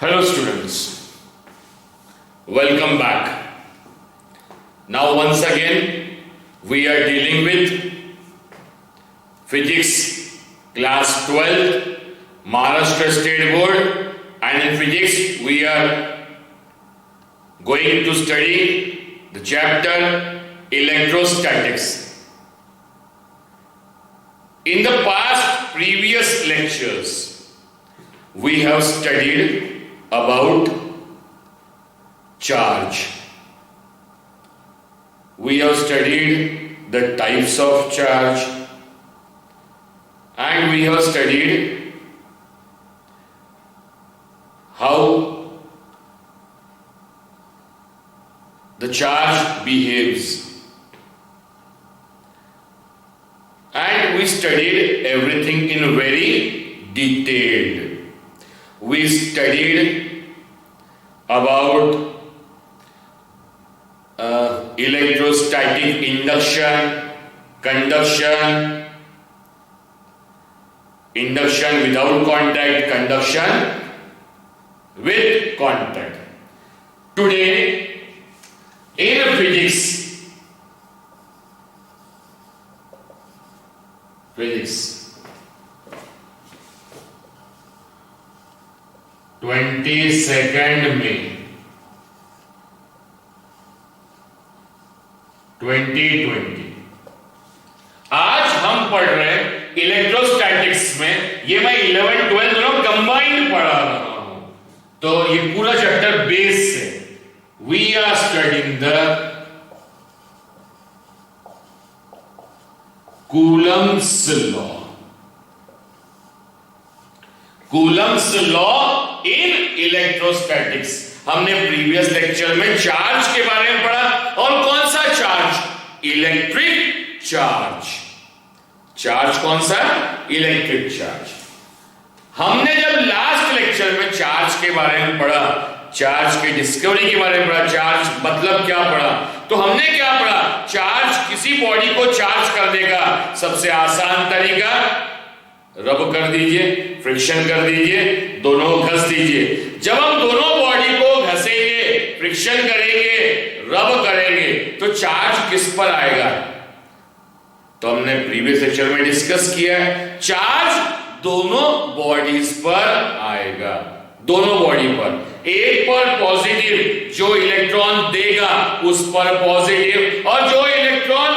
Hello students, welcome back. Now once again we are dealing with Physics class 12 Maharashtra State Board, and in Physics we are going to study the chapter Electrostatics. In the past previous lectures we have studied about charge. We have studied the types of charge, and we have studied how the charge behaves, and we studied everything in very detailed. We studied about electrostatic induction, conduction, induction without contact, conduction with contact. Today in physics 22nd May 2020 आज हम पढ़ रहे हैं electrostatics में। ये मैं 11 12 दोनों combined पढ़ा रहा हूं, तो ये पूरा चैप्टर बेस से we are studying the Coulomb's law. Coulomb's law in electrostatics. हमने प्रीवियस लेक्चर में चार्ज के बारे में पढ़ा, और कौन सा चार्ज? Electric charge. चार्ज कौन सा? Electric charge. हमने जब लास्ट लेक्चर में चार्ज के बारे में पढ़ा, चार्ज के डिस्कवरी के बारे में पढ़ा, चार्ज मतलब क्या पढ़ा, तो हमने क्या पढ़ा? चार्ज, किसी बॉडी को चार्ज करने का सबसे आसान तरीका, रब कर दीजिए, फ्रिक्शन कर दीजिए, दोनों को घस दीजिए। जब हम दोनों बॉडी को घसेंगे, फ्रिक्शन करेंगे, रब करेंगे, तो चार्ज किस पर आएगा? तो हमने प्रीवियस लेक्चर में डिस्कस किया है, चार्ज दोनों बॉडीज पर आएगा, दोनों बॉडी पर। एक पर पॉजिटिव, जो इलेक्ट्रॉन देगा उस पर पॉजिटिव, और जो इलेक्ट्रॉन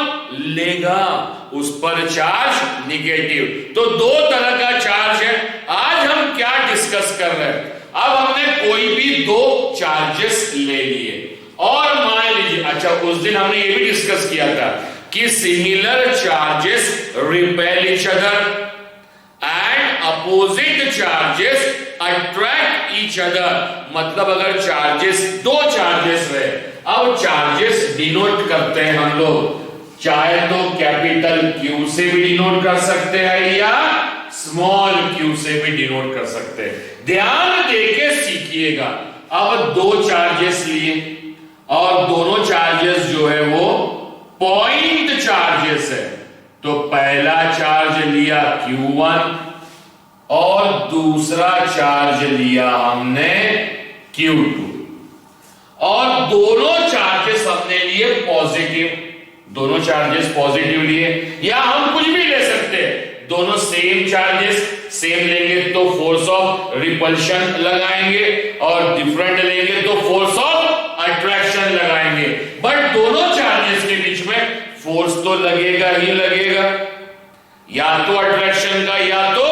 लेगा उस पर चार्ज निगेटिव। तो दो तरह का चार्ज है। आज हम क्या डिस्कस कर रहे हैं? अब हमने कोई भी दो चार्जेस ले लिए, और मान लीजिए, अच्छा उस दिन हमने ये भी डिस्कस किया था कि similar charges repel each other and opposite charges attract each other. मतलब अगर चार्जेस, दो चार्जेस रहे, अब चार्जेस डिनोट करते हैं हम लोग, चाहे तो कैपिटल Q से भी डिनोट कर सकते हैं या स्मॉल q से भी डिनोट कर सकते हैं। ध्यान देके सीखिएगा। अब दो चार्जेस लिए, और दोनों चार्जेस जो है वो पॉइंट चार्जेस है। तो पहला चार्ज लिया Q1 और दूसरा चार्ज लिया हमने Q2, और दोनों चार्जेस हमने लिए पॉजिटिव। दोनों चार्जेस पॉजिटिव लिए, या हम कुछ भी ले सकते हैं, दोनों सेम चार्जेस। सेम लेंगे तो फोर्स ऑफ रिपल्शन लगाएंगे, और डिफरेंट लेंगे तो फोर्स ऑफ अट्रैक्शन लगाएंगे। बट दोनों चार्जेस के बीच में फोर्स तो लगेगा ही लगेगा, या तो अट्रैक्शन का या तो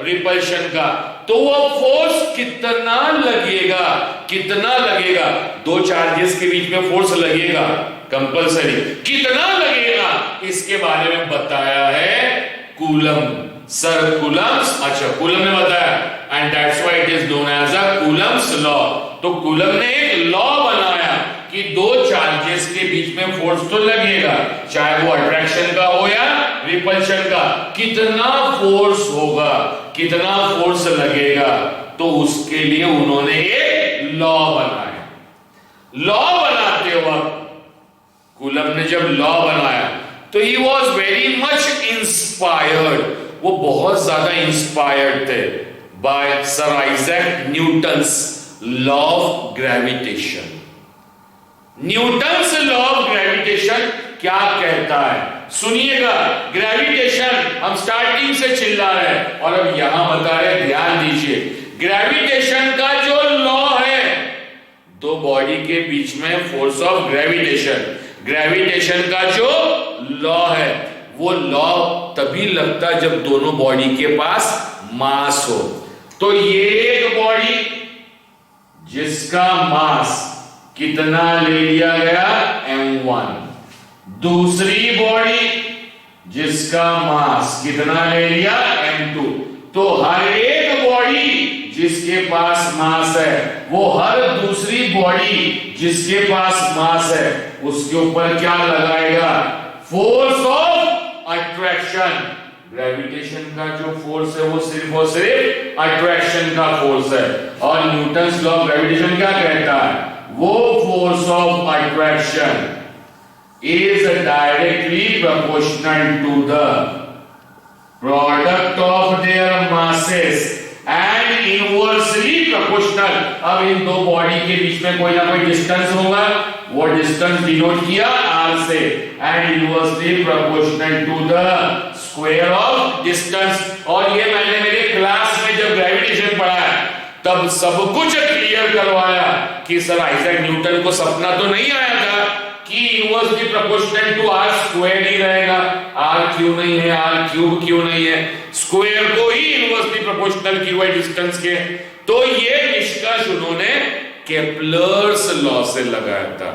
रिपल्शन का। तो वो फोर्स कितना लगेगा, कितना लगेगा? दो चार्जेस के बीच में फोर्स लगेगा कंपल्सरी। कितना लगेगा इसके बारे में बताया है कूलम, सर कूलम्स। अच्छा, कूलम ने बताया, and that's why it is known as a Coulomb's law. तो कूलम ने एक लॉ बनाया कि दो चार्जेस के बीच में फोर्स तो लगेगा, चाहे वो अट्रैक्शन का हो या रिपल्शन का। कितना फोर्स होगा, कितना फोर्स लगेगा, तो उसके लिए उन्होंने एक लॉ बनाया। लॉ बनाते वक्त कूलम ने जब लॉ बनाया तो he was very much inspired, वो बहुत ज्यादा इंस्पायर्ड थे by sir Isaac Newton's law of gravitation. Newton's law of gravitation क्या कहता है? सुनिएगा, ग्रेविटेशन हम स्टार्टिंग से चिल्ला रहे हैं और अब यहां बता रहे हैं, ध्यान दीजिए। ग्रेविटेशन का जो लॉ है, दो बॉडी के बीच में फोर्स ऑफ ग्रेविटेशन, ग्रेविटेशन का जो लॉ है, वो लॉ तभी लगता है जब दोनों बॉडी के पास मास हो। तो ये एक बॉडी जिसका मास कितना ले लिया गया? m1। दूसरी बॉडी जिसका मास कितना ले लिया? m2। तो हर एक बॉडी जिसके पास मास है, वो हर दूसरी बॉडी जिसके पास मास है, उसके ऊपर क्या लगाएगा? Force of attraction. ग्रेविटेशन का जो फोर्स है वो सिर्फ और सिर्फ अट्रैक्शन का फोर्स है। और न्यूटन्स लॉ ऑफ ग्रेविटेशन क्या कहता है? वो force of attraction is directly proportional to the product of their masses and inversely proportional। अब इन दो बॉडी के बीच में कोई ना कोई डिस्टेंस होगा, वो डिस्टेंस डिनोट किया r से, and inversely proportional to the square of distance। और ये मैंने मेरे क्लास में जब ग्रेविटेशन पढ़ा है तब सब कुछ क्लियर करवाया कि सर आइजैक न्यूटन को सपना तो नहीं आया था कि inversely proportional to R square ही रहेगा। आर क्यों नहीं है, आर क्यूब क्यों नहीं है? स्क्वायर को ही इनवर्सली प्रोपोर्शनल क्यों है डिस्टेंस के? तो ये निष्कर्ष उन्होंने केपलर्स लॉ से लगाया था,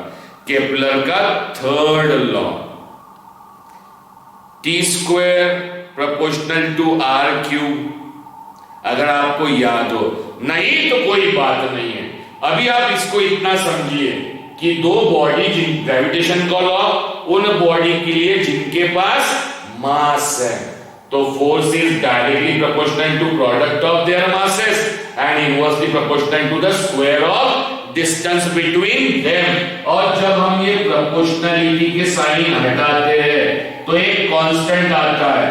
केपलर का third law, T square proportional to R cube. अगर आपको याद हो, नहीं तो कोई बात नहीं है। अभी आप इसको इतना समझिए कि दो बॉडी जिन ग्रेविटेशन का लॉ, उन बॉडी के लिए जिनके पास मास है, तो force is directly proportional to product of their masses and inversely proportional to the square of distance between them. और जब हम ये प्रोपोर्शनलिटी के साइन हटाते हैं तो एक कांस्टेंट आता है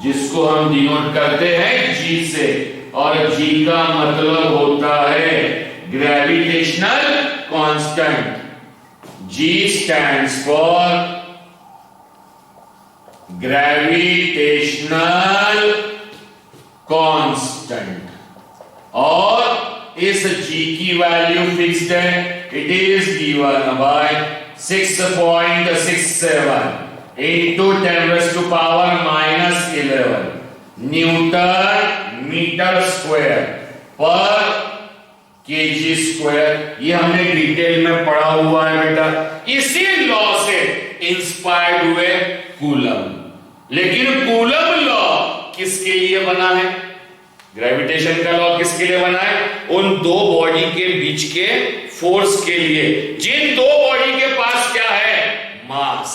जिसको हम डिनोट करते हैं g से, और g का मतलब होता है gravitational constant. G stands for gravitational constant और इस G की वैल्यू फिक्स्ड है। It is given by 6.67 into 10⁻⁻11 newton metre square per kg square. ये हमने डिटेल में पढ़ा हुआ है बेटा। इसी लॉ से इंस्पायर्ड हुए कूलम। लेकिन कूलम लॉ किसके लिए बना है? ग्रेविटेशन का लॉ किसके लिए बना है? उन दो बॉडी के बीच के फोर्स के लिए, जिन दो बॉडी के पास क्या है? मास।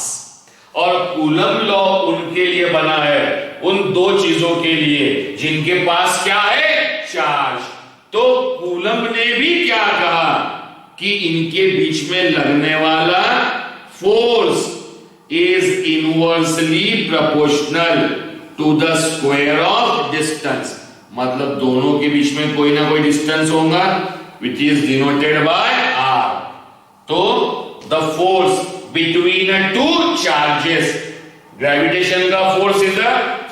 और कूलम लॉ उनके लिए बना है, उन दो चीजों के लिए जिनके पास क्या है? चार्ज। तो कूलम ने भी क्या कहा कि इनके बीच में लगने वाला force is inversely proportional to the square of distance. मतलब दोनों के बीच में कोई ना कोई डिस्टेंस होगा which is denoted by r। तो the force between two charges, gravitation का force is the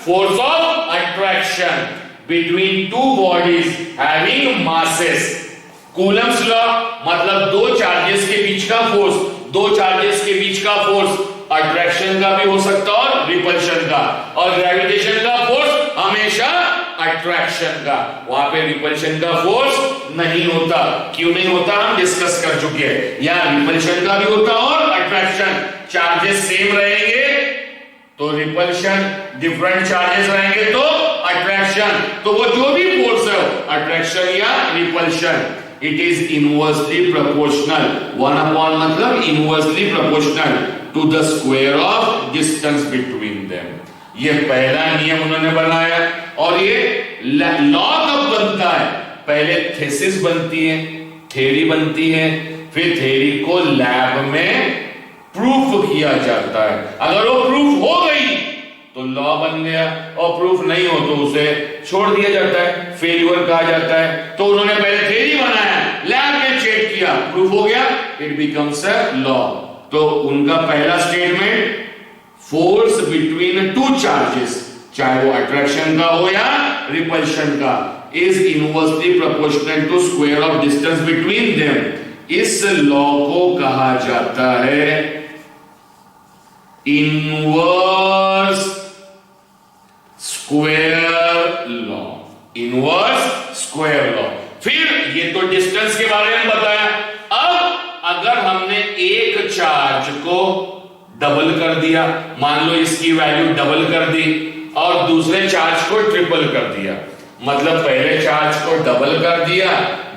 force of attraction between two bodies having masses। Coulomb's law मतलब दो चार्जेस के बीच का फोर्स, दो चार्जेस के बीच का फोर्स अट्रैक्शन का भी हो सकता है और रिपल्शन का, और ग्रेविटेशन का फोर्स हमेशा अट्रैक्शन का। वहां पे रिपल्शन का फोर्स नहीं होता। क्यों नहीं होता? हम डिस्कस कर चुके हैं। यहां रिपल्शन का भी होता और अट्रैक्शन। चार्जेस सेम रहेंगे तो रिपल्शन, डिफरेंट चार्जेस रहेंगे तो अट्रैक्शन। तो वो जो भी फोर्स है, अट्रैक्शन या repulsion, it is inversely proportional. 1/, मतलब inversely proportional to the square of distance between them. ये पहला नियम उन्होंने बनाया। और ये लॉ कब बनता है? पहले थीसिस बनती है, थ्योरी बनती है, फिर थ्योरी को लैब में प्रूफ किया जाता है। अगर वो प्रूफ हो गई तो लॉ बन गया, और प्रूफ नहीं हो तो उसे छोड़ दिया जाता है, फेल्यूर कहा जाता है। तो उन्होंने पहले थ्योरी बनाया, लैब किया, प्रूफ हो गया, इट बिकम्स अ लॉ। तो उनका पहला statement, force between two charges, चाहे वो अट्रैक्शन का हो या रिपल्शन का, is inversely proportional to square of distance between them. इस लॉ को कहा जाता है inverse square law, inverse square law. फिर ये तो डिस्टेंस के बारे में बताया। अब अगर हमने एक चार्ज को डबल कर दिया, मान लो इसकी वैल्यू डबल कर दी और दूसरे चार्ज को ट्रिपल कर दिया, मतलब पहले चार्ज को डबल कर दिया,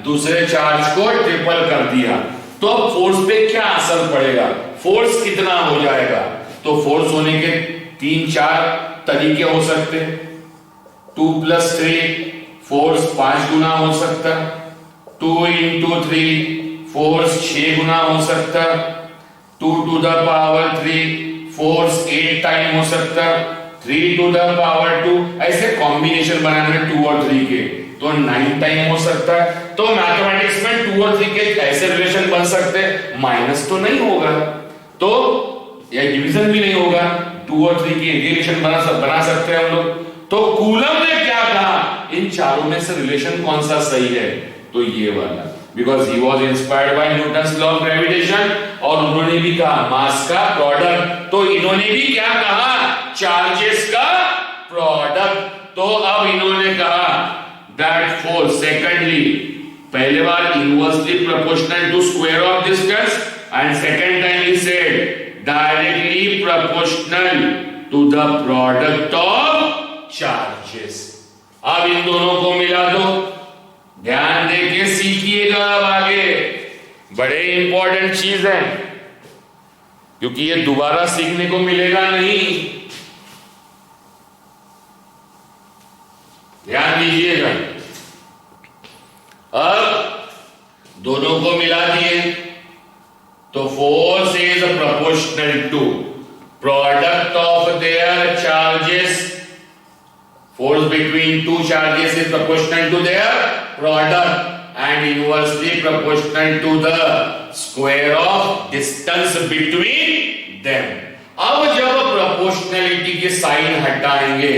दूसरे चार्ज को ट्रिपल कर दिया, तो अब फोर्स पे क्या असर पड़ेगा, फोर्स कितना हो जाएगा? तो फोर्स होने के 3-4 तरीके हो सकते हैं। 2 + 3 फोर्स 5 गुना हो सकता, 2 × 3 फोर्स 6 गुना हो सकता, 2 to the power 3 force 8 time हो सकता, 3 to the power 2, ऐसे कॉम्बिनेशन बनाने 2 और 3 के तो 9 टाइम हो सकता है। तो मैथमेटिक्स में 2 और 3 के ऐसे रिलेशन बन सकते हैं, माइनस तो नहीं होगा, तो या डिवीजन भी नहीं होगा, 2 और 3 की रिलेशन बना सकते हैं हम लोग। तो कूलम ने क्या कहा, इन चारों में से रिलेशन कौन सा सही है? तो ये वाला, because he was inspired by Newton's law of gravitation, और उन्होंने भी कहा मास का प्रोडक्ट, तो इन्होंने भी क्या कहा, चार्जेस का प्रोडक्ट। तो अब इन्होंने कहा दैट फोर्स, सेकेंडली, पहले बार inversely proportional to square of distance, and second time ही said directly proportional to the product of charges. अब इन दोनों को मिला दो, ध्यान देके सीखिएगा। अब आगे बड़े इंपॉर्टेंट चीज है, क्योंकि ये दोबारा सीखने को मिलेगा नहीं, ध्यान दीजिएगा। अब दोनों को मिला दिए तो force is proportional to product of their charges, force between two charges is proportional to their product and inversely proportional to the square of distance between them। अब जब प्रोपोर्शनलिटी के साइन हटाएंगे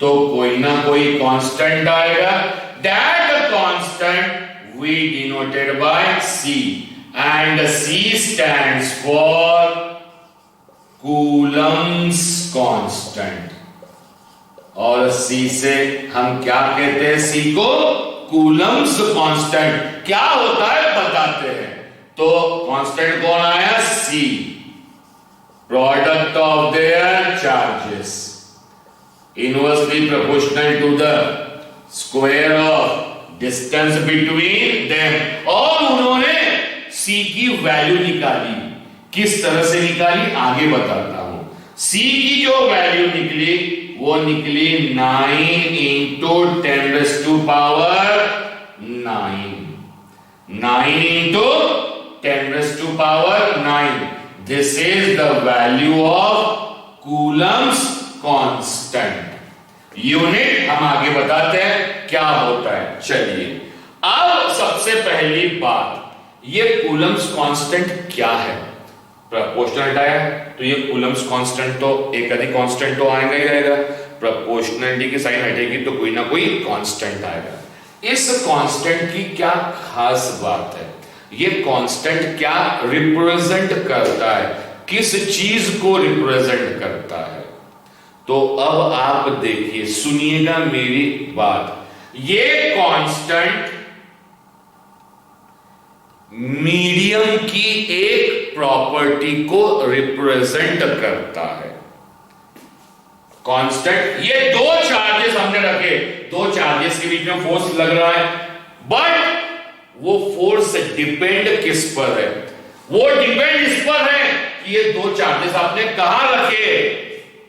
तो कोई ना कोई कांस्टेंट आएगा, that constant we denoted by C, and C stands for Coulomb's constant। और C से हम क्या कहते हैं, C को कूलम्स कांस्टेंट। क्या होता है बताते हैं। तो कांस्टेंट कौन आया, C, product of their charges inversely proportional to the square of distance between them. और उन्होंने C की वैल्यू निकाली, किस तरह से निकाली आगे बताता हूं। C की जो वैल्यू निकली वो निकली 9 × 10⁻⁹ 9 × 10⁻⁹। This is the value of Coulomb's constant. Unit हम आगे बताते हैं क्या होता है। चलिए अब सबसे पहली बात, ये कूलम्स कांस्टेंट क्या है। प्रोपोर्शनल हटाया तो ये कूलम्स कांस्टेंट तो एक अधिक कांस्टेंट तो आएगा ही आएगा, प्रोपोर्शनलिटी की साइन हटेगी तो कोई ना कोई कांस्टेंट आएगा। इस कांस्टेंट की क्या खास बात है, ये कांस्टेंट क्या रिप्रेजेंट करता है, किस चीज को रिप्रेजेंट करता है। तो अब आप देखिए, सुनिएगा मेरी बात। ये कांस्टेंट मीडियम की एक प्रॉपर्टी को रिप्रेजेंट करता है। कांस्टेंट, ये दो चार्जेस हमने रखे, दो चार्जेस के बीच में फोर्स लग रहा है, बट वो फोर्स डिपेंड किस पर है, वो डिपेंड इस पर है कि ये दो चार्जेस आपने कहां रखे,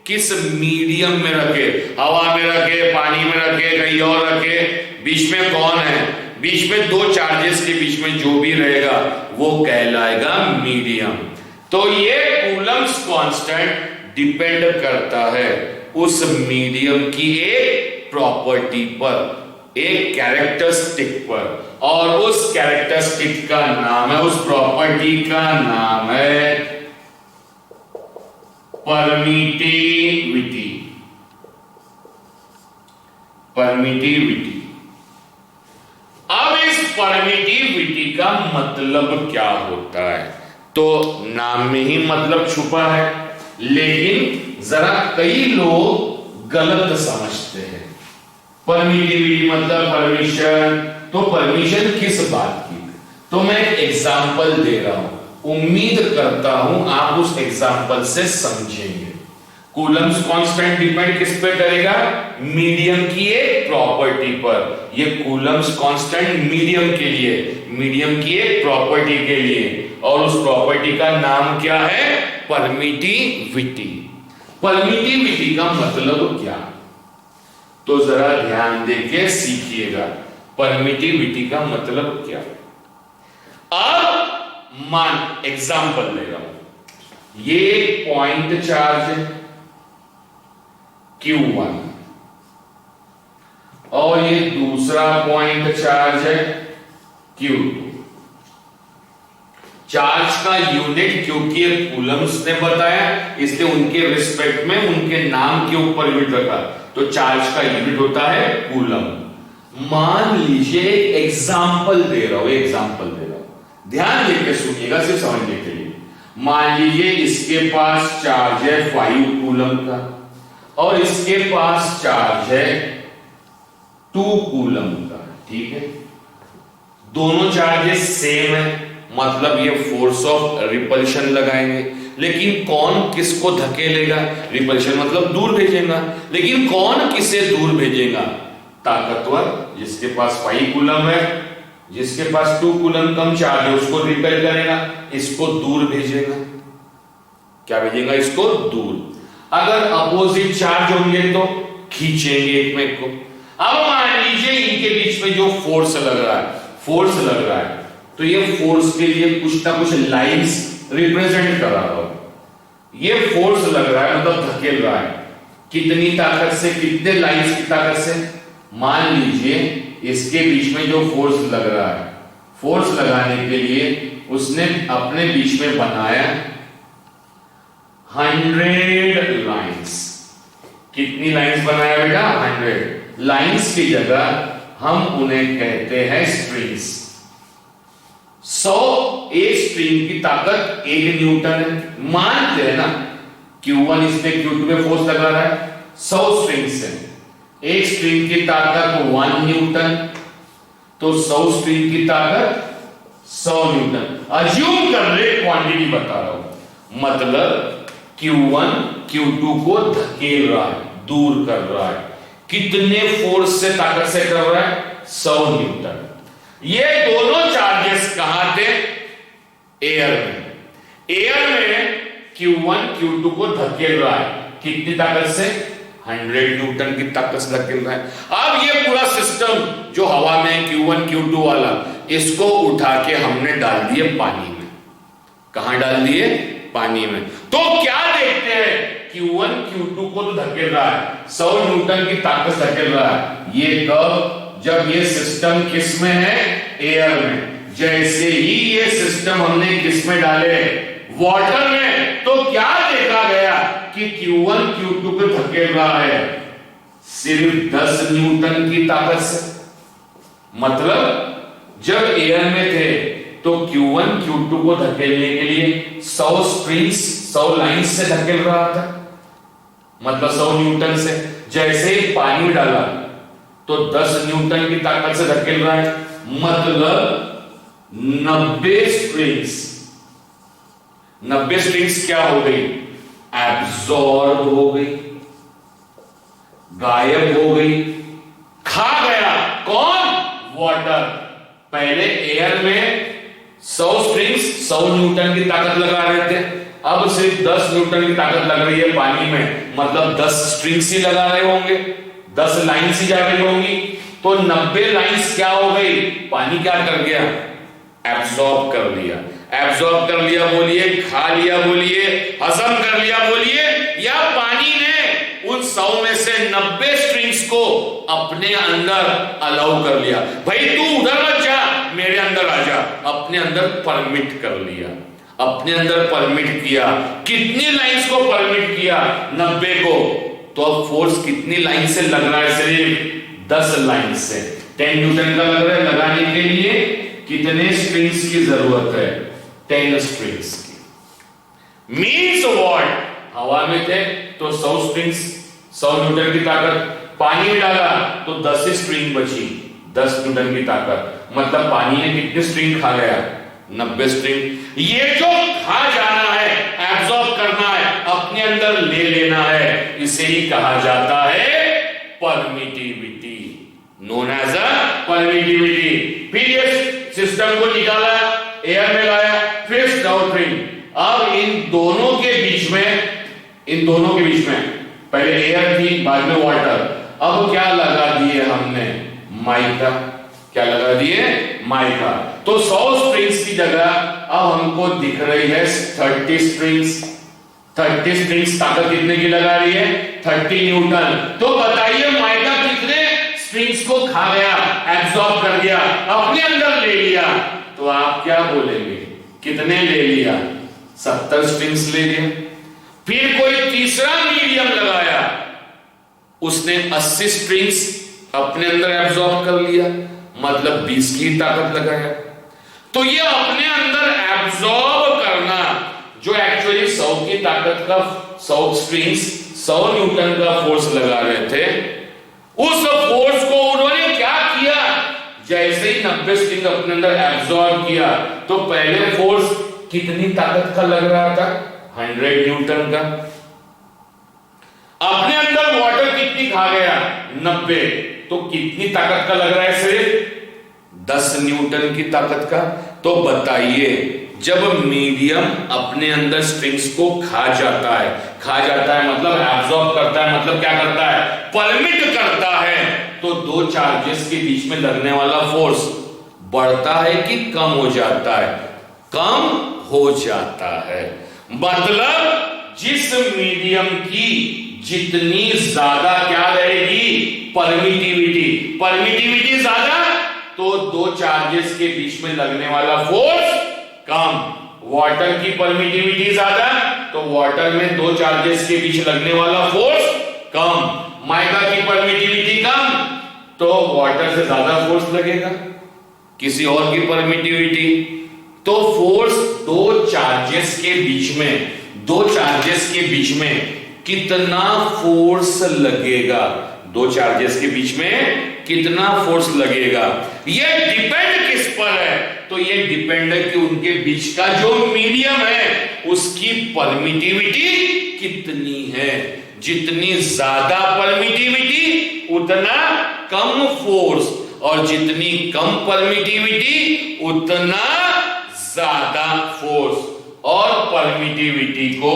किस मीडियम में रखे, हवा में रखे, पानी में रखे, कहीं और रखे, बीच में कौन है, बीच में दो चार्जेस के बीच में जो भी रहेगा वो कहलाएगा मीडियम। तो ये कूलम्स कांस्टेंट डिपेंड करता है उस मीडियम की एक प्रॉपर्टी पर। एक कैरेक्टरिस्टिक पर, और उस कैरेक्टरिस्टिक का नाम है, उस प्रॉपर्टी का नाम है परमिटिविटी। परमिटिविटी। अब इस परमिटिविटी का मतलब क्या होता है? तो नाम में ही मतलब छुपा है, लेकिन जरा कई लोग गलत समझते हैं। परमिटिविटी मतलब परमिशन, तो परमिशन किस बात की? तो मैं एक एग्जाम्पल दे रहा हूं, उम्मीद करता हूं आप उस एग्जाम्पल से समझेंगे। कूलम्स कांस्टेंट डिपेंड किस पे करेगा? मीडियम की एक प्रॉपर्टी पर। ये कूलम्स कांस्टेंट मीडियम के लिए, मीडियम की एक प्रॉपर्टी के लिए, और उस प्रॉपर्टी का नाम क्या है? परमिटिविटी। परमिटिविटी का मतलब क्या? तो जरा ध्यान देके सीखिएगा, परमिटिविटी का मतलब क्या। अब मान एग्जाम्पल ले रहा हूं, ये पॉइंट चार्ज है Q1 और ये दूसरा पॉइंट चार्ज है Q2। चार्ज का यूनिट क्योंकि कूलम्स ने बताया, इसलिए उनके रिस्पेक्ट में उनके नाम के ऊपर यूनिट रखा, तो चार्ज का यूनिट होता है कूलम। मान लीजिए एग्जाम्पल दे रहा हूं, एग्जाम्पल दे रहा हूं, ध्यान देकर सुनिएगा सिर्फ समझने के लिए। मान लीजिए इसके पास चार्ज है 5 कूलम का और इसके पास चार्ज है 2 कूलम का, ठीक है। दोनों चार्जेस सेम है, मतलब ये फोर्स ऑफ रिपल्शन लगाएंगे, लेकिन कौन किसको धकेलेगा? रिपल्शन मतलब दूर भेजेगा, लेकिन कौन किसे दूर भेजेगा? ताकतवर जिसके पास 5 कूलम है, जिसके पास 2 कूलम कम चार्ज है उसको रिपेल करेगा, इसको दूर भेजेगा। क्या भेजेगा? इसको दूर। अगर अपोजिट चार्ज होंगे तो खींचेंगे एक में को। अब मान लीजिए इनके बीच में जो फोर्स लग रहा है, फोर्स लग रहा है, तो ये फोर्स के लिए कुछ ना कुछ लाइंस रिप्रेजेंट कर रहा हो। ये फोर्स लग रहा है मतलब धकेल रहा है, कितनी ताकत से, कितने लाइंस की ताकत से? मान लीजिए इसके बीच में जो फोर्स लग रहा है, फोर्स लगाने के लिए उसने अपने बीच में बनाया 100 लाइंस। कितनी लाइंस बनाया बेटा? 100 लाइंस की जगह हम उन्हें कहते हैं स्ट्रिंग्स। 100 एक स्ट्रिंग की ताकत 1 न्यूटन है, मानते हैं ना। Q1 इस पे Q2 पे फोर्स लगा रहा है, 100 स्ट्रिंग्स है, एक स्ट्रिंग की ताकत 1 न्यूटन, तो 100 स्ट्रिंग की ताकत 100 न्यूटन। अज्यूम कर ले, क्वांटिटी बता रहा हूं, मतलब Q1 Q2 को धकेल रहा है, दूर कर रहा है। कितने फोर्स से, ताकत से कर रहा है? 100 न्यूटन। ये दोनों चार्जेस कहां थे? एयर में। एयर में Q1 Q2 को धकेल रहा है, कितनी ताकत से? 100 न्यूटन की ताकत से धकेल रहा है। अब ये पूरा सिस्टम जो हवा में Q1 Q2 वाला, इसको उठा के हमने डाल दिए पानी में। कहां डाल दिए? पानी में। तो क्या देखते हैं? Q1 Q2 को तो धकेल रहा है, 100 न्यूटन की ताकत से धकेल रहा है। ये कब? जब ये सिस्टम किस में है? एयर में। जैसे ही ये सिस्टम हमने किस में डाले? वाटर में। तो क्या देखा गया कि Q1 Q2 को धकेल रहा है सिर्फ 10 न्यूटन की ताकत से। मतलब जब एयर में थे तो Q1 Q2 को धकेलने के लिए 100 स्ट्रिंग्स, 100 लाइंस से धकेल रहा था, मतलब 100 न्यूटन से। जैसे ही पानी में डाला तो 10 न्यूटन की ताकत से धकेल रहा है, मतलब 90 स्ट्रिंग्स। 90 स्ट्रिंग्स क्या हो गई? एब्जॉर्ब हो गई, गायब हो गई, खा गया। कौन? वाटर। पहले एयर में 100 स्ट्रिंग्स 100 न्यूटन की ताकत लगा रहे थे, अब सिर्फ 10 न्यूटन की ताकत लग रही है पानी में, मतलब 10 स्ट्रिंग्स ही लगा रहे होंगे, 10 लाइंस ही जा रही होंगी। तो 90 लाइंस क्या हो गई? पानी क्या कर गया? एब्जॉर्ब कर लिया। एब्जॉर्ब कर लिया बोलिए, खा लिया बोलिए, हजम कर लिया बोलिए, या पानी ने उन 100 में से 90 स्ट्रिंग्स को अपने अंदर अलाउ कर लिया। भाई तू उधर मत जा, मेरे अंदर आ जा। अपने अंदर परमिट कर लिया, अपने अंदर परमिट किया। कितनी लाइंस को परमिट किया? 90 को। तो अब फोर्स कितनी लाइन से लग रहा है? सिर्फ 10 लाइन से। 10 न्यूटन का लग रहा है। लगाने के लिए कितने स्ट्रिंग्स की जरूरत है? 10 स्ट्रिंग्स की। Means what? हवा में थे तो 100 स्ट्रिंग्स, 100 न्यूटन की ताकत। पानी में डाला तो 10 स्ट्रिंग बची, 10 न्यूटन की ताकत। मतलब पानी ने कितनी स्ट्रिंग खा गया? 90 स्ट्रिंग। ये जो खा जाना है, एब्जॉर्ब करना है, अपने अंदर ले लेना है, इसे ही कहा जाता है permittivity, known as a permittivity. फिर ये सिस्टम को निकाला, एयर में लाया, फिर स्टाउटरिंग। अब इन दोनों के बीच में पहले एयर थी, बाद में वाटर। अब क्या लगा दिए हमने? माइका। क्या लगा दिए? माइका। तो 100 स्ट्रिंग्स की जगह अब हमको दिख रही है 30 स्ट्रिंग्स। 30 स्ट्रिंग्स ताकत कितने की लगा रही है? 30 न्यूटन। तो बताइए माइका कितने स्ट्रिंग्स को खा गया, एब्जॉर्ब कर गया, अपने अंदर ले लिया? तो आप क्या बोलेंगे? कितने ले लिया? 70 स्ट्रिंग्स ले लिया। फिर कोई तीसरा मीडियम लगाया, उसने 80 स्ट्रिंग्स अपने अंदर एब्जॉर्ब कर लिया, मतलब 20 की ताकत लगाया। तो ये अपने अंदर एब्जॉर्ब करना, जो एक्चुअली 100 की ताकत का 100 स्ट्रिंग्स 100 न्यूटन का फोर्स लगा रहे थे, उस फोर्स को उन्होंने क्या किया? जैसे ही 90 स्ट्रिंग अपने अंदर एब्जॉर्ब किया, तो पहले फोर्स कितनी ताकत का लग रहा था? 100 न्यूटन का। अपने अंदर वाटर कितनी खा गया? 90। तो कितनी ताकत का लग रहा है? सिर्फ 10 न्यूटन की ताकत का। तो बताइए, जब मीडियम अपने अंदर स्ट्रिंग्स को खा जाता है मतलब एब्जॉर्ब करता है, मतलब क्या करता है? परमिट करता है। तो दो चार्जेस के बीच में लगने वाला फोर्स बढ़ता है कि कम हो जाता है? कम हो जाता है। मतलब जिस मीडियम की जितनी ज्यादा क्या रहेगी? परमिटिविटी ज्यादा, तो दो चार्जेस के बीच में लगने वाला फोर्स कम। वाटर की परमिटिविटी ज्यादा, तो वाटर में दो चार्जेस के बीच लगने वाला फोर्स कम। माइका की परमिटिविटी कम, तो वाटर से ज्यादा फोर्स लगेगा। किसी और की परमिटिविटी, तो फोर्स दो चार्जेस के बीच में कितना फोर्स लगेगा? दो चार्जेस के बीच में कितना फोर्स लगेगा? यह डिपेंड किस पर है? तो यह डिपेंड है कि उनके बीच का जो मीडियम है उसकी परमिटिविटी कितनी है। जितनी ज्यादा परमिटिविटी उतना कम फोर्स, और जितनी कम परमिटिविटी उतना ज्यादा फोर्स। और परमिटिविटी को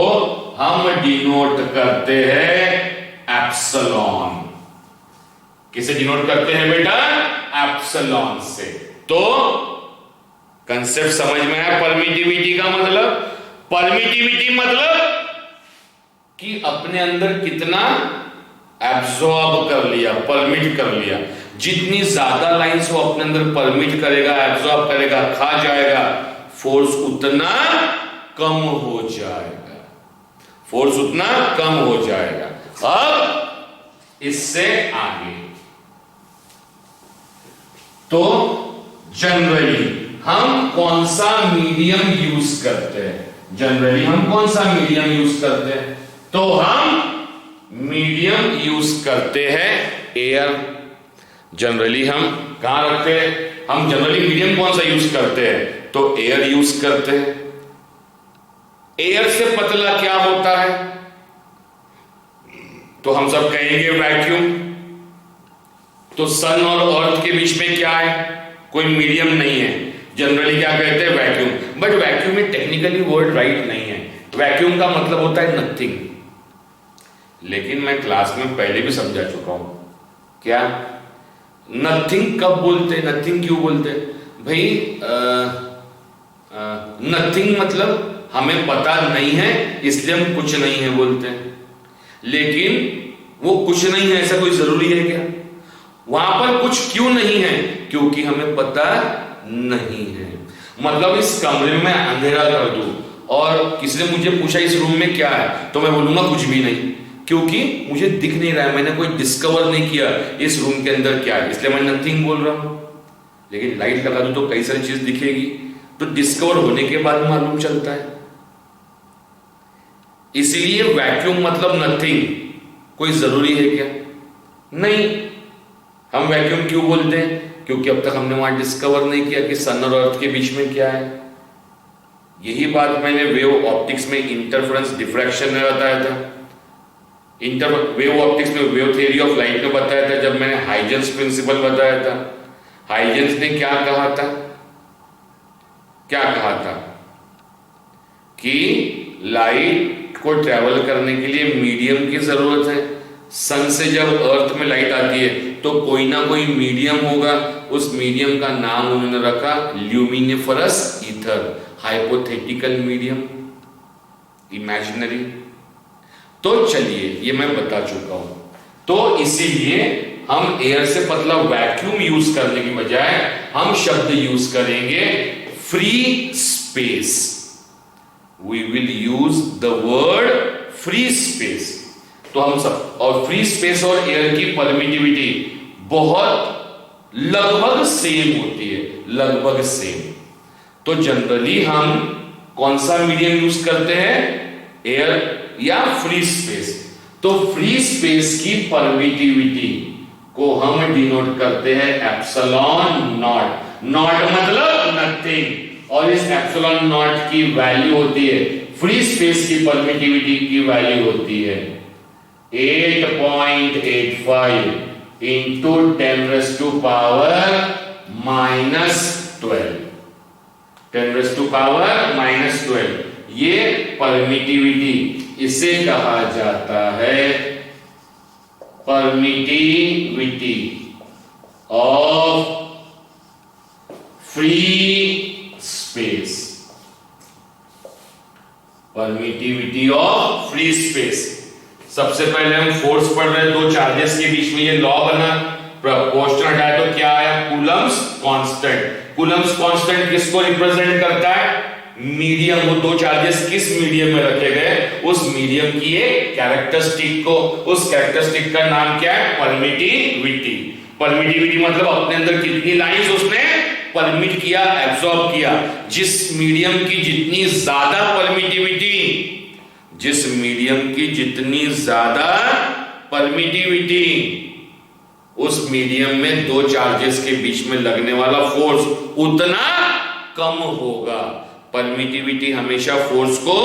हम डिनोट करते हैं एप्सिलॉन। किसे डिनोट करते हैं बेटा? एप्सिलॉन से। तो कंसेप्ट समझ में आया? परमिटिविटी का मतलब, परमिटिविटी मतलब कि अपने अंदर कितना एब्सॉर्ब कर लिया, परमिट कर लिया। जितनी ज्यादा लाइंस वो अपने अंदर परमिट करेगा, एब्सॉर्ब करेगा, खा जाएगा, फोर्स उतना कम हो जाएगा, फोर्स उतना कम हो जाएगा। अब इससे आगे तो जनरली हम कौन सा मीडियम यूज करते हैं? जनरली हम कौन सा मीडियम यूज करते हैं? तो हम मीडियम यूज करते हैं एयर। जनरली हम कहां रखते हैं? हम जनरली मीडियम कौन सा यूज करते हैं? तो एयर यूज करते हैं। एयर से पतला क्या होता है? तो हम सब कहेंगे वैक्यूम। तो सन और अर्थ के बीच में क्या है? कोई मीडियम नहीं है। जनरली क्या कहते हैं? वैक्यूम। बट वैक्यूम में टेक्निकली वर्ड राइट नहीं है। वैक्यूम का मतलब होता है नथिंग। लेकिन मैं क्लास में पहले भी समझा चुका हूं। क्या नथिंग कब बोलते? नथिंग क्यों बोलते? भाई नथिंग मतलब हमें पता नहीं है, इसलिए हम कुछ नहीं है बोलते हैं। लेकिन वो कुछ नहीं है ऐसा कोई जरूरी है क्या? वहां पर कुछ क्यों नहीं है? क्योंकि हमें पता नहीं है। मतलब इस कमरे में अंधेरा कर दूं और किसी ने मुझे पूछा इस रूम में क्या है, तो मैं बोलूंगा कुछ भी नहीं, क्योंकि मुझे दिख नहीं रहा है, मैंने कोई डिस्कवर नहीं किया इस रूम के अंदर क्या है, इसलिए मैं नथिंग बोल रहा हूं। लेकिन लाइट लगा दूं तो कई सारी चीज दिखेगी, तो डिस्कवर होने के बाद मालूम चलता है। इसीलिए वैक्यूम मतलब नथिंग कोई जरूरी है क्या? नहीं। हम वैक्यूम क्यों बोलते हैं? क्योंकि अब तक हमने वहां डिस्कवर नहीं किया कि सन और अर्थ के बीच में क्या है। यही बात मैंने वेव ऑप्टिक्स में इंटरफेरेंस डिफ्रैक्शन में बताया था, वेव ऑप्टिक्स में वेव थ्योरी ऑफ लाइट में बताया था, जब मैंने हाइजेंस प्रिंसिपल बताया था। हाइजेंस ने क्या कहा था? कि लाइट को ट्रेवल करने के लिए मीडियम की जरूरत है। सन से जब अर्थ में लाइट आती है तो कोई ना कोई मीडियम होगा, उस मीडियम का नाम उन्होंने रखा ल्यूमिनिफरस ईथर, हाइपोथेटिकल मीडियम, इमेजिनरी। तो चलिए ये मैं बता चुका हूं। तो इसीलिए हम एयर से पतला वैक्यूम यूज करने की बजाय हम शब्द यूज करेंगे free space. We will use the word free space. तो हम सब, और फ्री स्पेस और एयर की परमिटिविटी बहुत लगभग सेम होती है, लगभग सेम। तो जनरली हम कौन सा मीडियम यूज करते हैं? एयर या फ्री स्पेस। तो फ्री स्पेस की परमिटिविटी को हम डिनोट करते हैं एप्सिलॉन नॉट। नॉट मतलब नथिंग, और इस एप्सिलॉन नॉट की वैल्यू होती है, फ्री स्पेस की परमिटिविटी की वैल्यू होती है 8.85 इंटू 10⁻⁻12 10⁻⁻12। ये परमिटिविटी, इसे कहा जाता है permittivity of free space. Permittivity of free space. सबसे पहले हम फोर्स पढ़ रहे हैं, दो चार्जेस के बीच में ये लॉ बना, प्रोपोर्शन हटाया तो क्या आया? Coulomb's constant. कूलम्स कांस्टेंट किसको रिप्रेजेंट करता है? मीडियम। वो दो चार्जेस किस मीडियम में रखे गए? उस मीडियम की एक कैरेक्टरिस्टिक को, उस कैरेक्टरिस्टिक का नाम क्या है? परमिटिविटी। परमिटिविटी मतलब अपने अंदर कितनी लाइंस उसने परमिट किया, एब्सॉर्ब किया। जिस मीडियम की जितनी ज्यादा परमिटिविटी, जिस मीडियम की जितनी ज्यादा परमिटिविटी, उस मीडियम में दो चार्जेस के बीच में लगने वाला फोर्स उतना कम होगा। परमिटिविटी हमेशा फोर्स को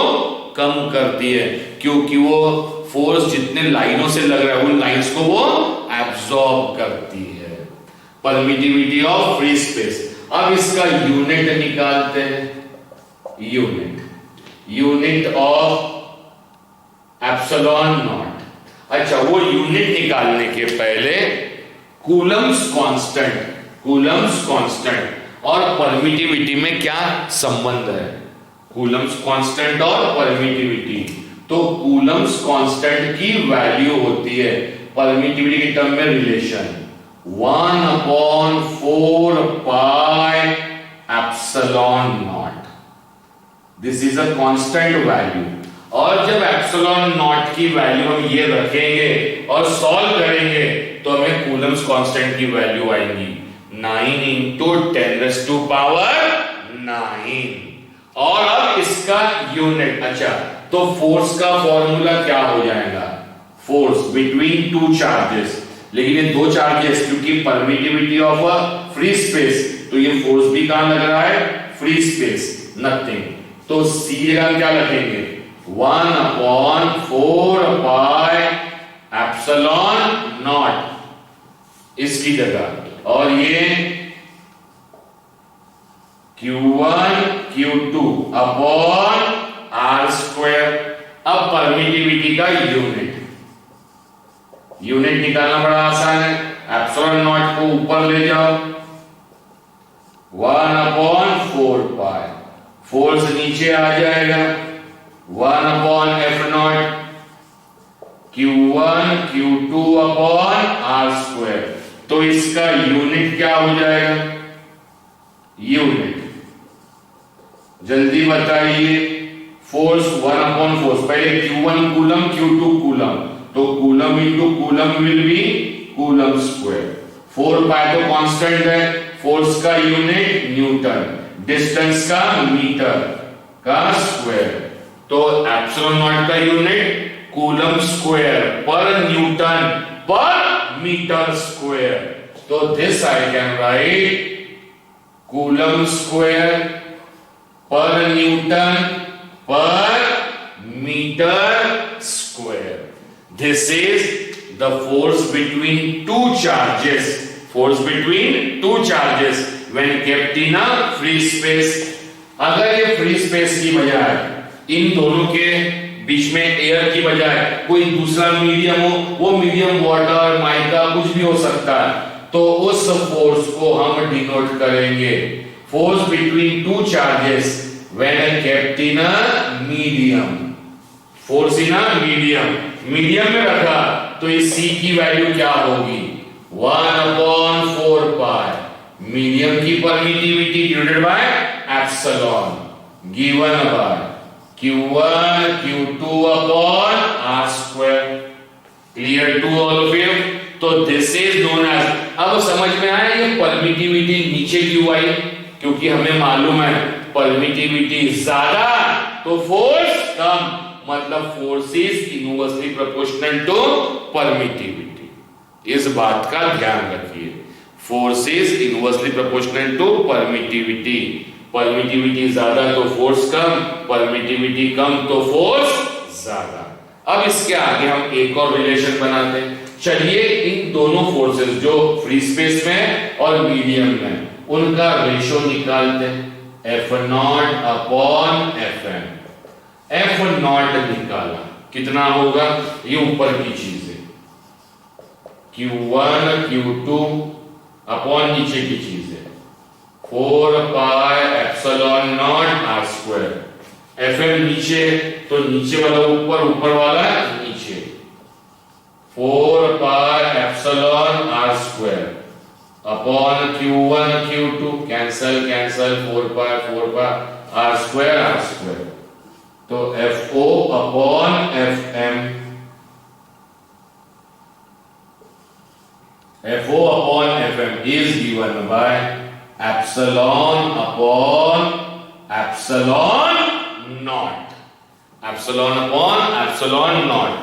कम करती है, क्योंकि वो फोर्स जितने लाइनों से लग रहा है उन लाइंस को वो एब्सॉर्ब करती है। Permittivity of free space. अब इसका यूनिट निकालते हैं। Unit of epsilon not. अच्छा, वो यूनिट निकालने के पहले कूलम्स कांस्टेंट और परमिटिविटी में क्या संबंध है? कूलम्स कांस्टेंट और परमिटिविटी। तो कूलम्स कांस्टेंट की वैल्यू होती है परमिटिविटी के टर्म में relation 1/4 pi epsilon not. This is a constant value. और जब एप्सिलॉन नॉट की वैल्यू हम ये रखेंगे और सॉल्व करेंगे तो हमें कूलम्स कांस्टेंट की वैल्यू आएगी 9 इंटू 10⁻⁹। और अब इसका यूनिट। अच्छा, तो फोर्स का फॉर्मूला क्या हो जाएगा? Force between two charges. लेकिन ये दो चार्जेस, क्योंकि permittivity of a free space, तो ये फोर्स भी कहां लग रहा है? Free space, nothing. तो सी जगह क्या रखेंगे? 1/4 पाई एप्सिलॉन नॉट इसकी जगह, और ये Q1 Q2 अपॉन R²। अब परमिटिविटी का यूनिट निकालना बड़ा आसान है। एप्सिलॉन नॉट को ऊपर ले जाओ, 1/4 पाई, फोर्स नीचे आ जाएगा 1/F0, Q Q1 Q2 upon R square. तो इसका यूनिट क्या हो जाएगा? यूनिट जल्दी बताइए। फोर्स 1 अपॉन फोर्स, पहले Q1 कूलम Q2 कूलम, तो coulomb into coulomb will be coulomb square. 4 pi तो कांस्टेंट है, फोर्स का यूनिट न्यूटन, डिस्टेंस का मीटर का स्क्वायर, तो एप्सिलॉन नॉट का unit coulomb square per newton per metre square. तो this I can write coulomb square per newton per metre square. This is the force between two charges. Force between two charges when kept in a free space. अगर ये free space की बजाय इन दोनों के बीच में air की बजाय कोई दूसरा मीडियम हो, वो मीडियम वाटर, माइका, कुछ भी हो सकता है, तो उस फोर्स को हम डिनोट करेंगे force between two charges when kept in a medium. Force in a medium, medium में रखा तो इस C की वैल्यू क्या होगी? 1/4 पाई मीडियम की permittivity divided by epsilon given by Q1 Q2 upon R square. Clear to all of you? तो this is known as, अब समझ में आया ये परमिटिविटी नीचे क्यों आई? क्योंकि हमें मालूम है परमिटिविटी ज्यादा तो फोर्स कम, मतलब force is inversely proportional to permittivity. इस बात का ध्यान रखिए, force is inversely proportional to permittivity. Permittivity ज्यादा तो फोर्स कम, परमिटिविटी कम तो फोर्स ज्यादा। अब इसके आगे हम एक और रिलेशन बनाते हैं। चलिए इन दोनों फोर्सेस जो फ्री स्पेस में और मीडियम में, उनका रेशो निकालते हैं। F0 upon Fm। F0 निकाला, कितना होगा? ये ऊपर की चीज है, Q1 Q2 अपॉन नीचे की चीज है 4 pi epsilon naught R square. Fm नीचे, तो नीचे वाला ऊपर, ऊपर वाला नीचे, 4 pi epsilon R square upon Q1 Q2, cancel cancel, 4 pi R square. तो FO upon FM, FO upon FM is given by epsilon upon epsilon naught, epsilon upon epsilon naught.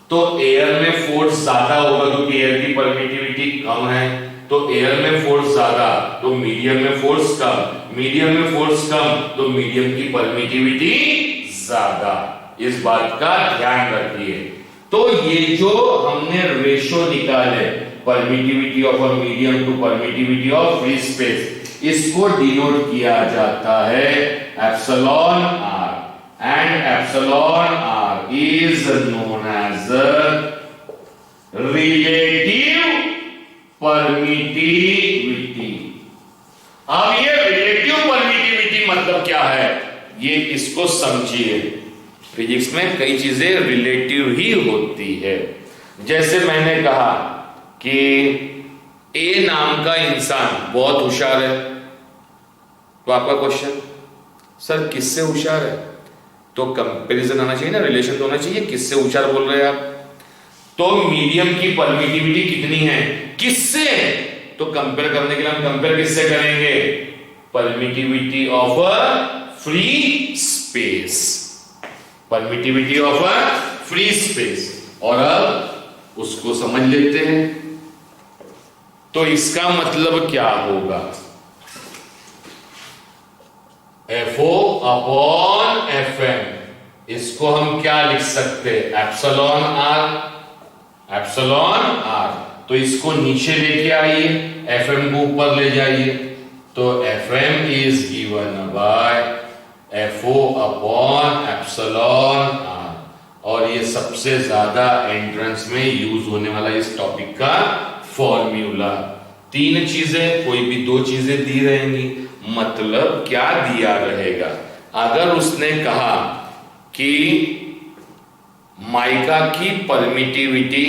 तो एयर में फोर्स ज्यादा होगा क्योंकि air की permittivity कम है, तो air में फोर्स ज्यादा तो मीडियम में फोर्स कम, मीडियम में फोर्स कम तो मीडियम की परमिटिविटी ज्यादा। इस बात का ध्यान रखिए। तो ये जो हमने रेशो निकाले permittivity of a medium to permittivity of free space, इसको डिनोट किया जाता है epsilon R, and epsilon R is known as relative permittivity. अब ये रिलेटिव परमिटिविटी मतलब क्या है, ये इसको समझिए। फिजिक्स में कई चीजें रिलेटिव ही होती है। जैसे मैंने कहा कि ए नाम का इंसान बहुत होशियार है, तो आपका क्वेश्चन सर किससे होशियार है? तो कंपैरिजन आना चाहिए ना, रिलेशन तो होना चाहिए, किससे होशियार बोल रहे हैं आप? तो मीडियम की परमिटिविटी कितनी है, किससे? तो कंपेयर करने के लिए हम कंपेयर किससे करेंगे? Permittivity of a free space, permittivity of a free space. और अब उसको समझ लेते हैं। तो इसका मतलब क्या होगा? FO अपॉन FM, इसको हम क्या लिख सकते हैं? Epsilon R, epsilon R. तो इसको नीचे लेके आइए, FM को ऊपर ले जाइए, तो FM is given by FO upon epsilon R. और ये सबसे ज्यादा एंट्रेंस में यूज होने वाला इस टॉपिक का फॉर्मूला। 3 चीजें, कोई भी 2 चीजें दी रहेंगी, मतलब क्या दिया रहेगा? अगर उसने कहा कि माइका की परमिटिविटी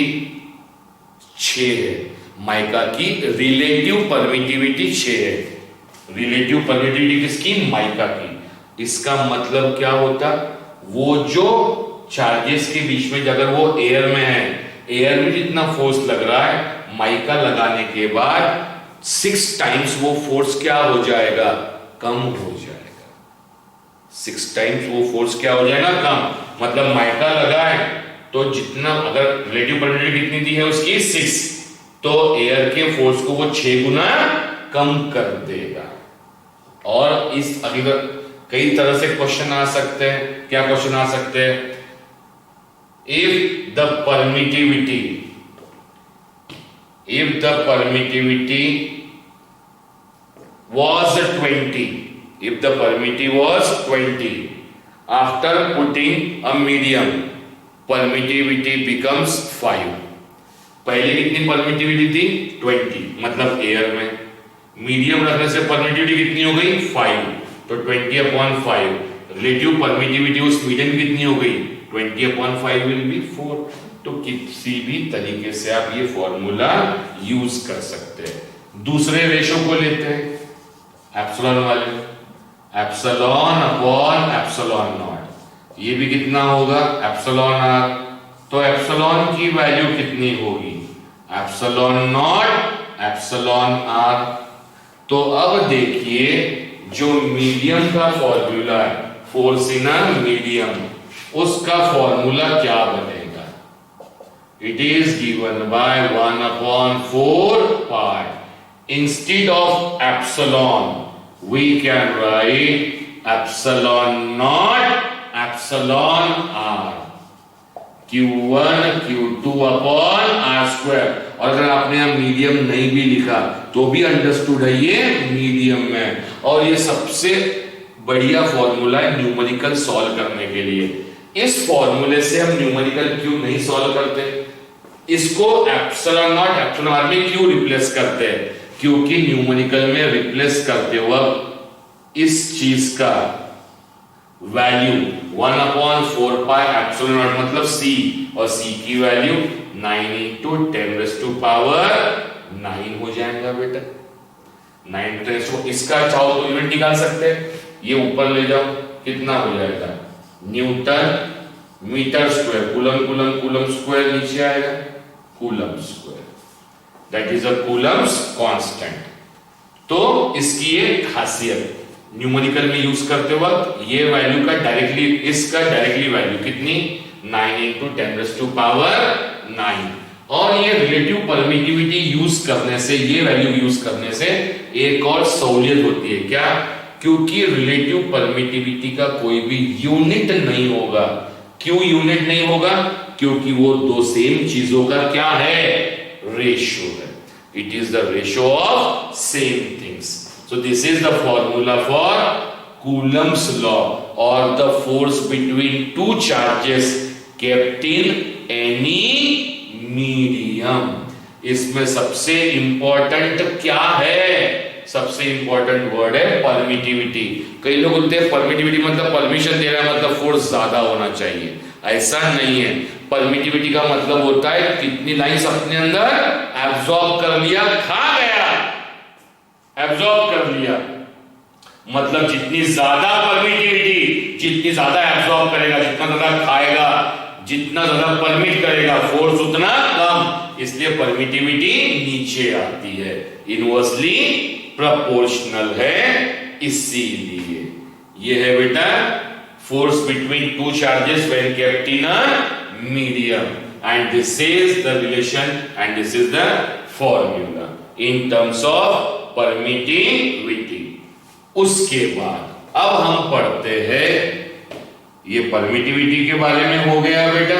6 है, माइका की रिलेटिव परमिटिविटी 6 है। रिलेटिव परमिटिविटी किसकी? माइका की। इसका मतलब क्या होता? वो जो चार्जेस के बीच में अगर वो एयर में है, एयर में जितना फोर्स लग रहा है, माइका लगाने के बाद 6 टाइम्स वो फोर्स क्या हो जाएगा? कम हो जाएगा। 6 टाइम्स वो फोर्स क्या हो जाएगा? कम। मतलब माइका लगा है तो जितना, अगर रिलेटिव परमिटिविटी कितनी दी है उसकी 6, तो एयर के फोर्स को वो 6 गुना कम कर देगा। और इस अगर कई तरह से क्वेश्चन आ सकते हैं। क्या क्वेश्चन आ सकते हैं? if the permittivity was 20, if the permittivity was 20, after putting a medium, permittivity becomes 5. पहले कितनी परमिटिविटी थी? 20, मतलब एयर में। मीडियम रखने से परमिटिविटी कितनी हो गई? 5, तो 20/5। रिलेटिव परमिटिविटी उस मीडियम की कितनी हो गई? 20/5 विल बी 4। तो किसी भी तरीके से आप ये फॉर्मूला यूज कर सकते हैं। दूसरे रेशो को लेते हैं, एप्सिलॉन वाले, एप्सिलॉन अपॉन एप्सिलॉन नॉट। ये भी कितना होगा? Epsilon R. तो एप्सिलॉन की वैल्यू कितनी होगी? Epsilon naught epsilon R. तो अब देखिए, जो मीडियम का फॉर्मूला है, फोर्स इन अ मीडियम, उसका फॉर्मूला क्या बनेगा? It is given by 1/4 pi. Instead of epsilon we can write epsilon naught epsilon R, Q1 Q2 upon R square. और अगर आपने यहां मीडियम नहीं भी लिखा तो भी अंडरस्टूड है ये मीडियम में। और ये सबसे बढ़िया फॉर्मूला है न्यूमेरिकल सॉल्व करने के लिए। इस फॉर्मूले से हम न्यूमेरिकल क्यों नहीं सॉल्व करते? इसको एप्सिलॉन नॉट एप्सिलॉन आर में क्यों रिप्लेस करते हैं? क्योंकि न्यूमेरिकल में रिप्लेस करते वक्त इस चीज का वैल्यू 1/4 पाई एप्सिलॉन नॉट मतलब C, और C की वैल्यू 9 × 10⁻9 हो जाएगा बेटा। 9 10, इसका चाहो तो यूनिट निकाल सकते हैं, ये ऊपर ले जाओ, कितना हो जाएगा? Newton metre square, coulomb coulomb coulomb square नीचे आएगा, coulomb square, that is a Coulomb's constant. तो इसकी ये खासियत, न्यूमेरिकल में यूज करते वक्त ये वैल्यू का डायरेक्टली, इसका डायरेक्टली वैल्यू कितनी? 9 × 10⁻9। और ये रिलेटिव परमिटिविटी यूज करने से, ये वैल्यू यूज करने से एक और सहूलियत होती है। क्या? क्योंकि रिलेटिव परमिटिविटी का कोई भी यूनिट नहीं होगा। क्यों यूनिट नहीं होगा? क्योंकि वो दो सेम चीजों का क्या है? रेशियो है। It is the ratio of same things. So this is the formula for Coulomb's law, or the force between two charges kept in any medium. इसमें सबसे इंपॉर्टेंट क्या है? सबसे इंपॉर्टेंट वर्ड है परमिटिविटी। कई लोग बोलते हैं परमिटिविटी मतलब परमिशन दे रहा है, मतलब फोर्स ज्यादा होना चाहिए। ऐसा नहीं है। परमिटिविटी का मतलब होता है कितनी लाइंस अपने अंदर एब्जॉर्ब कर लिया, खा गया, एब्जॉर्ब कर लिया। मतलब जितनी ज्यादा परमिटिविटी, जितनी ज्यादा एब्जॉर्ब करेगा, जितना ज्यादा खाएगा, जितना ज्यादा परमिट करेगा, फोर्स उतना कम। इसलिए परमिटिविटी नीचे आती है, इनवर्सली प्रोपोर्शनल है। इसीलिए ये है बेटा force between two charges when kept in a medium, and this is the relation and this is the formula in terms of permittivity. उसके बाद अब हम पढ़ते हैं, ये परमिटिविटी के बारे में हो गया बेटा।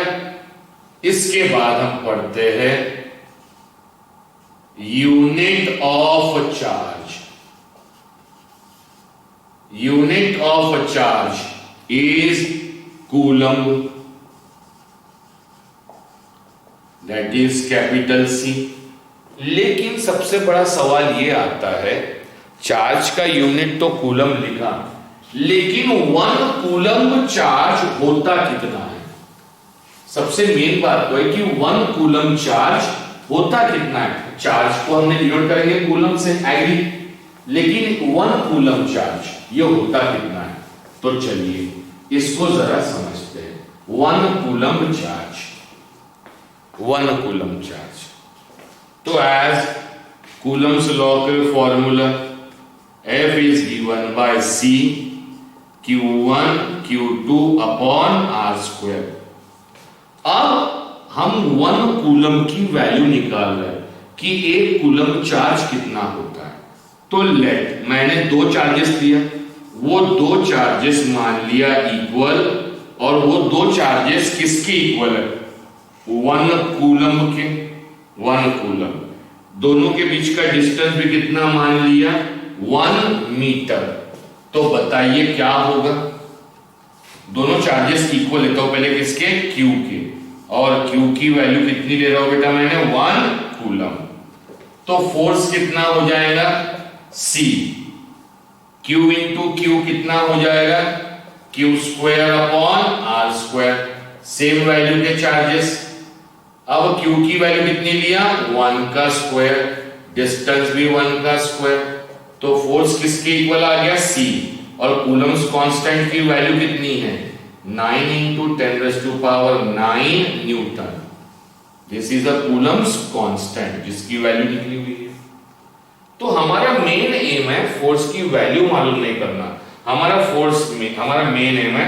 इसके बाद हम पढ़ते हैं unit of charge. Unit of charge is coulomb, that is capital C। लेकिन सबसे बड़ा सवाल ये आता है, चार्ज का यूनिट तो कूलम लिखा, लेकिन 1 कूलम चार्ज होता कितना है? सबसे मेन बात तो है कि 1 कूलम चार्ज होता कितना है। चार्ज को हमने डिनोट करेंगे कूलम से, एग्री, लेकिन 1 कूलम चार्ज ये होता कितना है। तो चलिए इसको जरा समझते हैं। 1 कूलम चार्ज, 1 कूलम चार्ज, तो एज कूलम्स लॉ के formula F is given by C Q1 Q2 upon R square। अब हम 1 कूलम की वैल्यू निकाल रहे हैं कि 1 कूलम चार्ज कितना होता है। तो लेट, मैंने 2 चार्जेस लिया, वो 2 चार्जेस मान लिया इक्वल, और वो 2 चार्जेस किसके इक्वल है, 1 कूलम के। 1 कूलम, दोनों के बीच का डिस्टेंस भी कितना मान लिया, 1 मीटर। तो बताइए क्या होगा, दोनों चार्जेस इक्वल है, तो पहले किसके, Q के, और Q की वैल्यू कितनी ले रहा हूं बेटा मैंने, 1 कूलम। तो फोर्स कितना हो जाएगा, C, Q इंटू Q कितना हो जाएगा, Q square upon R square, same value के चार्जेस। अब Q की वैल्यू कितनी लिया, 1 का स्क्वायर, डिस्टेंस भी 1 का स्क्वायर, तो फोर्स किसके इक्वल आ गया, C, और कूलम्स कांस्टेंट की वैल्यू कितनी है, 9 into 10⁻⁹ Newton. This is a Coulomb's constant जिसकी वैल्यू निकली हुई है। तो हमारा मेन एम है फोर्स की वैल्यू मालूम नहीं करना, हमारा मेन एम है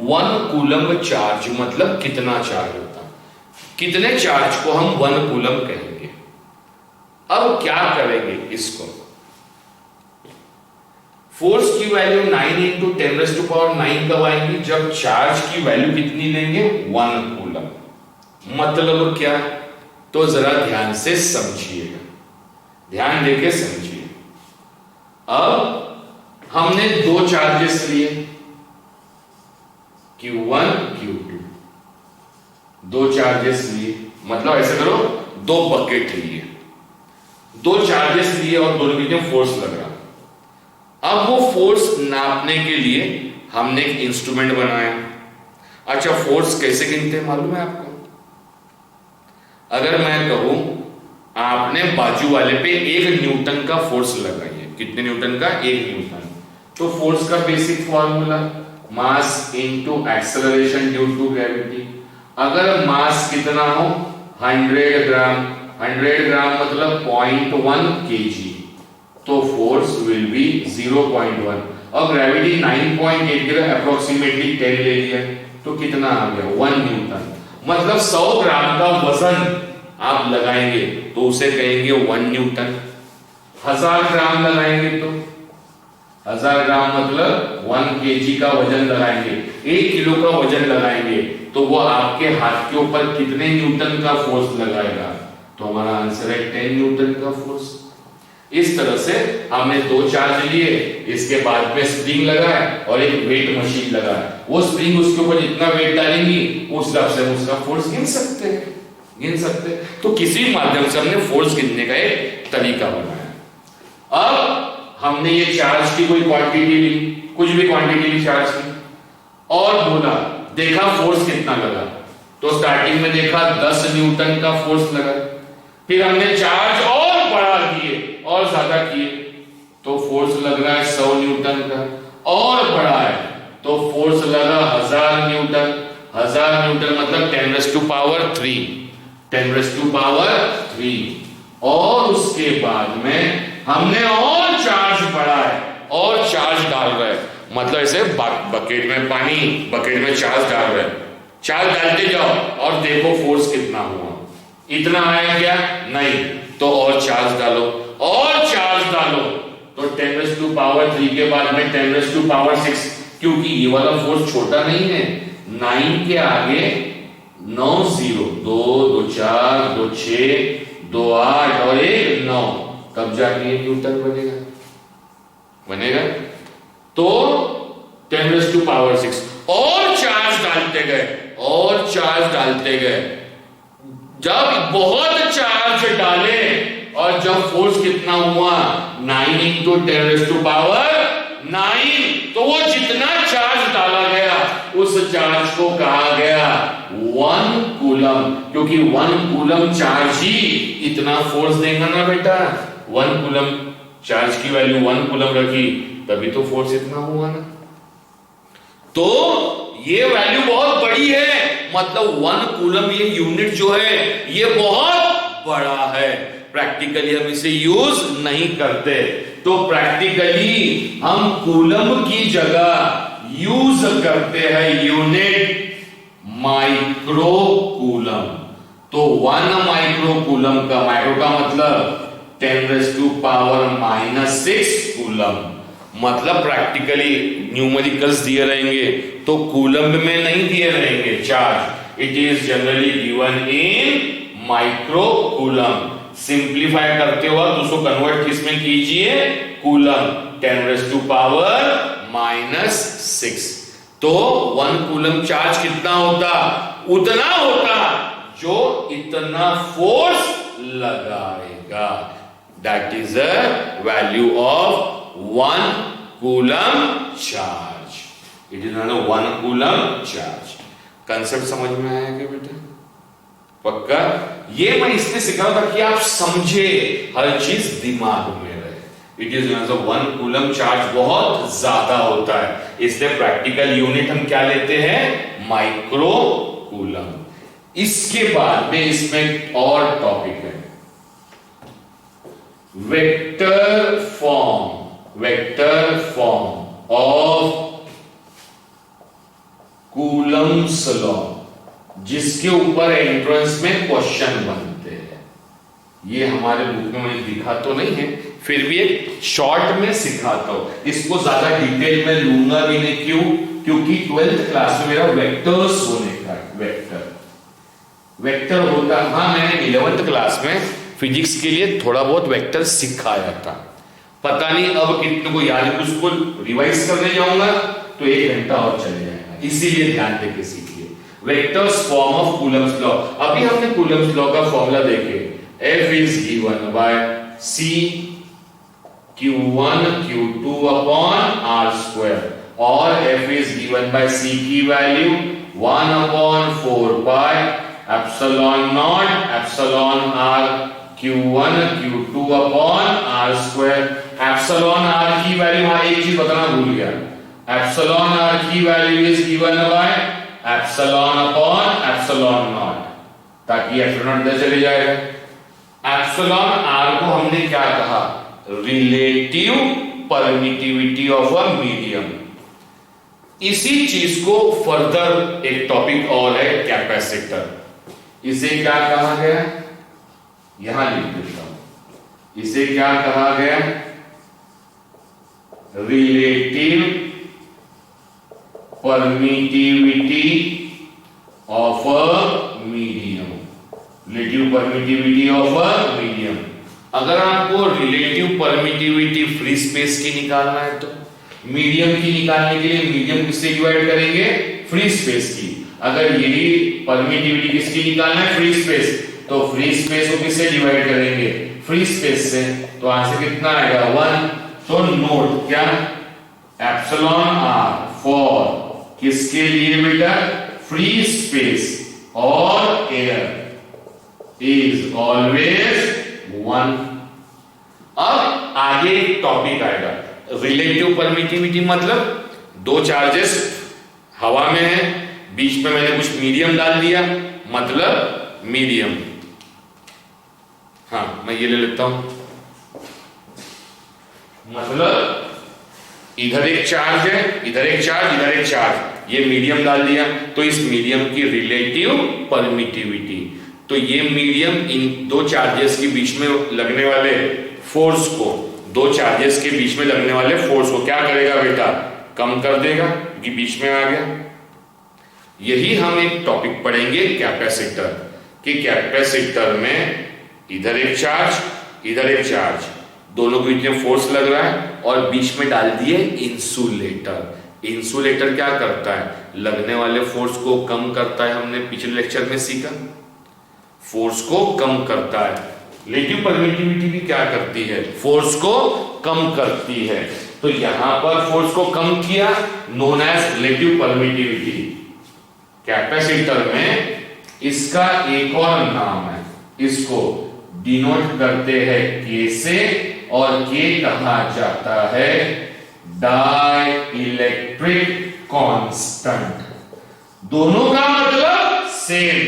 1 कूलम चार्ज मतलब कितना चार्ज होता है, कितने चार्ज को हम 1 कूलम कहेंगे। अब क्या करेंगे, इसको फोर्स की वैल्यू 9 इंटू 10⁻⁹ कब आएंगी, जब चार्ज की वैल्यू कितनी लेंगे, 1 कूलम। मतलब क्या, तो जरा ध्यान से समझिएगा, ध्यान देके समझिए। अब हमने 2 चार्जेस लिए, Q1 Q2, 2 चार्जेस लिए, मतलब ऐसे करो 2 बकेट लिए, 2 चार्जेस लिए और दोनों के बीच में फोर्स लग रहा। अब वो फोर्स नापने के लिए हमने एक इंस्ट्रूमेंट बनाया। अच्छा, फोर्स कैसे गिनते हैं मालूम है आपको, अगर मैं कहूं आपने बाजू वाले पे 1 न्यूटन का फोर्स लगाइए, कितने न्यूटन का, 1 न्यूटन, तो फोर्स का basic formula mass into acceleration due to gravity. अगर मास कितना हो, 100 ग्राम, 100 ग्राम मतलब 0.1 kg, तो फोर्स विल बी 0.1, और ग्रेविटी 9.8 के अप्रोक्सीमेटली 10 ले लिया, तो कितना आ गया, 1 न्यूटन। मतलब 100 ग्राम का वजन आप लगाएंगे तो उसे कहेंगे 1 न्यूटन। 1000 ग्राम लगाएंगे तो 1000 ग्राम मतलब 1 kg का वजन लगाएंगे, 1 किलो का वजन लगाएंगे, तो वो आपके हाथ के ऊपर कितने न्यूटन का फोर्स लगाएगा, तो हमारा आंसर है 10 न्यूटन का फोर्स। इस तरह से हमने 2 चार्ज लिए, इसके बाद में स्प्रिंग लगाया और एक वेट मशीन लगाया, वो स्प्रिंग उसके ऊपर जितना वेट डालेंगी उस हिसाब से उसका फोर्स गिन सकते हैं। तो किसी माध्यम से हमने फोर्स गिनने का एक तरीका बनाया। अब हमने ये चार्ज की कोई क्वांटिटी ली, कुछ भी क्वांटिटी ली चार्ज की, और बोला देखा फोर्स कितना लगा, तो स्टार्टिंग में देखा 10 न्यूटन का फोर्स लगा, फिर हमने चार्ज और बढ़ा दिए और ज्यादा किए, तो फोर्स लग रहा है 100 न्यूटन का, और बढ़ा है तो फोर्स लगा 1000 न्यूटन। 1000 न्यूटन मतलब 10⁻3, और उसके बाद में हमने और चार्ज बढ़ाए और चार्ज डाल रहे, मतलब ऐसे बकेट में पानी, बकेट में चार्ज डाल रहे, चार्ज डालते जाओ और देखो फोर्स कितना हुआ, इतना आया क्या, नहीं, तो और चार्ज डालो और चार्ज डालो, तो 10⁻3 के बाद में 10⁻6, क्योंकि ये वाला फोर्स छोटा नहीं है, 9 के आगे 9 0, 2 2 4 2 6 2 8 और 1 9, तब जाके न्यूटन बनेगा। तो 10⁻6 और चार्ज डालते गए, जब बहुत चार्ज डाले और जब फोर्स कितना हुआ 9 इंटू 10⁻9, तो वो जितना चार्ज डाला गया उस चार्ज को कहा गया 1 कूलम, क्योंकि 1 कूलम चार्ज ही इतना फोर्स देगा ना बेटा। 1 कूलम चार्ज की वैल्यू 1 कूलम रखी तभी तो फोर्स इतना हुआ ना। तो ये वैल्यू बहुत बड़ी है, मतलब 1 कूलम ये यूनिट जो है ये बहुत बड़ा है। प्रैक्टिकली हम इसे यूज नहीं करते, तो प्रैक्टिकली हम कूलम की जगह यूज करते हैं यूनिट माइक्रो कूलम। तो 1 माइक्रो कूलम का, माइक्रो का मतलब 10⁻⁻⁻6 कूलम, मतलब प्रैक्टिकली न्यूमेरिकल्स दिए रहेंगे तो कूलम में नहीं दिए रहेंगे charge, it is generally given in micro coulomb. Simplify करते हो तो उसको कन्वर्ट किसमें कीजिए, कूलम, 10⁻⁻6। तो 1 कूलम चार्ज कितना होता, उतना होता जो इतना फोर्स लगाएगा। That is a value of 1 coulomb charge. It is not 1 coulomb charge. Concept समझ में आया क्या बेटा? पक्का? ये मैं इसलिए सिखा रहा था ताकि आप समझे, हर चीज दिमाग में रहे। इट इज 1 कूलम चार्ज बहुत ज्यादा होता है, इसलिए प्रैक्टिकल यूनिट हम क्या लेते हैं, माइक्रो कूलम। इसके बाद में इसमें और टॉपिक है vector form of Coulomb's law, जिसके ऊपर एंट्रेंस में क्वेश्चन बनते हैं। ये हमारे बुक में मैंने दिखा तो नहीं है, फिर भी एक शॉर्ट में सिखाता हूं। इसको ज्यादा डिटेल में लूंगा भी नहीं, क्यों? क्योंकि 12th क्लास में मेरा वेक्टर्स होने का वेक्टर होता। हाँ, मैंने 11th क्लास में फिजिक्स के लिए थोड़ा बहुत वेक्टर सिखाया था, पता नहीं अब कितने को याद है। उसको रिवाइज करने जाऊंगा तो 1 घंटा और चले जाएगा, इसीलिए ध्यान देके सीखिए। Vectors form of Coulomb's law. अभी हमने कूलम्स लॉ का फॉर्मूला देखे, F is given bye C Q1 Q2 upon R square, और F is given bye C की value 1/4 pi epsilon naught epsilon R Q1 Q2 upon R square. Epsilon R की value, हाँ एक चीज बताना भूल गया, एप्सिलॉन R की value is given by epsilon upon epsilon not, ताकि एप्सिलॉन नॉट इधर चले जाएगा। एप्सिलॉन R को हमने क्या कहा, relative permittivity of a medium. इसी चीज को फर्दर एक टॉपिक और है कैपेसिटर। इसे क्या कहा गया, यहां लिख देता हूं, इसे क्या कहा गया, relative permittivity of a medium. Relative permittivity of a medium. अगर आपको रिलेटिव परमिटिविटी फ्री स्पेस की निकालना है तो मीडियम की निकालने के लिए मीडियम किससे डिवाइड करेंगे, फ्री स्पेस की। अगर यही परमिटिविटी किसकी निकालना है, फ्री स्पेस, तो फ्री स्पेस को किससे डिवाइड करेंगे, फ्री स्पेस से। तो आंसर कितना आएगा, 1। तो नोट क्या, एप्सिलॉन R फॉर किसके लिए बेटा, फ्री स्पेस और एयर इज ऑलवेज 1। अब आगे एक टॉपिक आएगा, रिलेटिव परमिटिविटी, मतलब दो चार्जेस हवा में है, बीच में मैंने कुछ मीडियम डाल दिया, मतलब मीडियम। हाँ, मैं ये ले लेता हूं, मतलब इधर एक चार्ज है, इधर एक चार्ज, इधर एक चार्ज, ये मीडियम डाल दिया, तो इस मीडियम की रिलेटिव परमिटिविटी, तो ये मीडियम इन दो चार्जेस के बीच में लगने वाले फोर्स को, दो चार्जेस के बीच में लगने वाले फोर्स को क्या करेगा बेटा, कम कर देगा, क्योंकि बीच में आ गया। यही हम एक टॉपिक पढ़ेंगे कैपेसिटर, कि कैपेसिटर में इधर एक चार्ज, इधर एक चार्ज, दोनों के बीच में फोर्स लग रहा है, और बीच में डाल दिए इंसुलेटर। इंसुलेटर क्या करता है, लगने वाले फोर्स को कम करता है, हमने पिछले लेक्चर में सीखा, फोर्स को कम करता है। रिलेटिव परमिटिविटी भी क्या करती है, फोर्स को कम करती है। तो यहां पर फोर्स को कम किया, known as relative permittivity. Capacitor में इसका एक और नाम है, इसको डिनोट करते हैं के से, और के कहा जाता है डाई इलेक्ट्रिक कांस्टेंट। दोनों का मतलब सेम,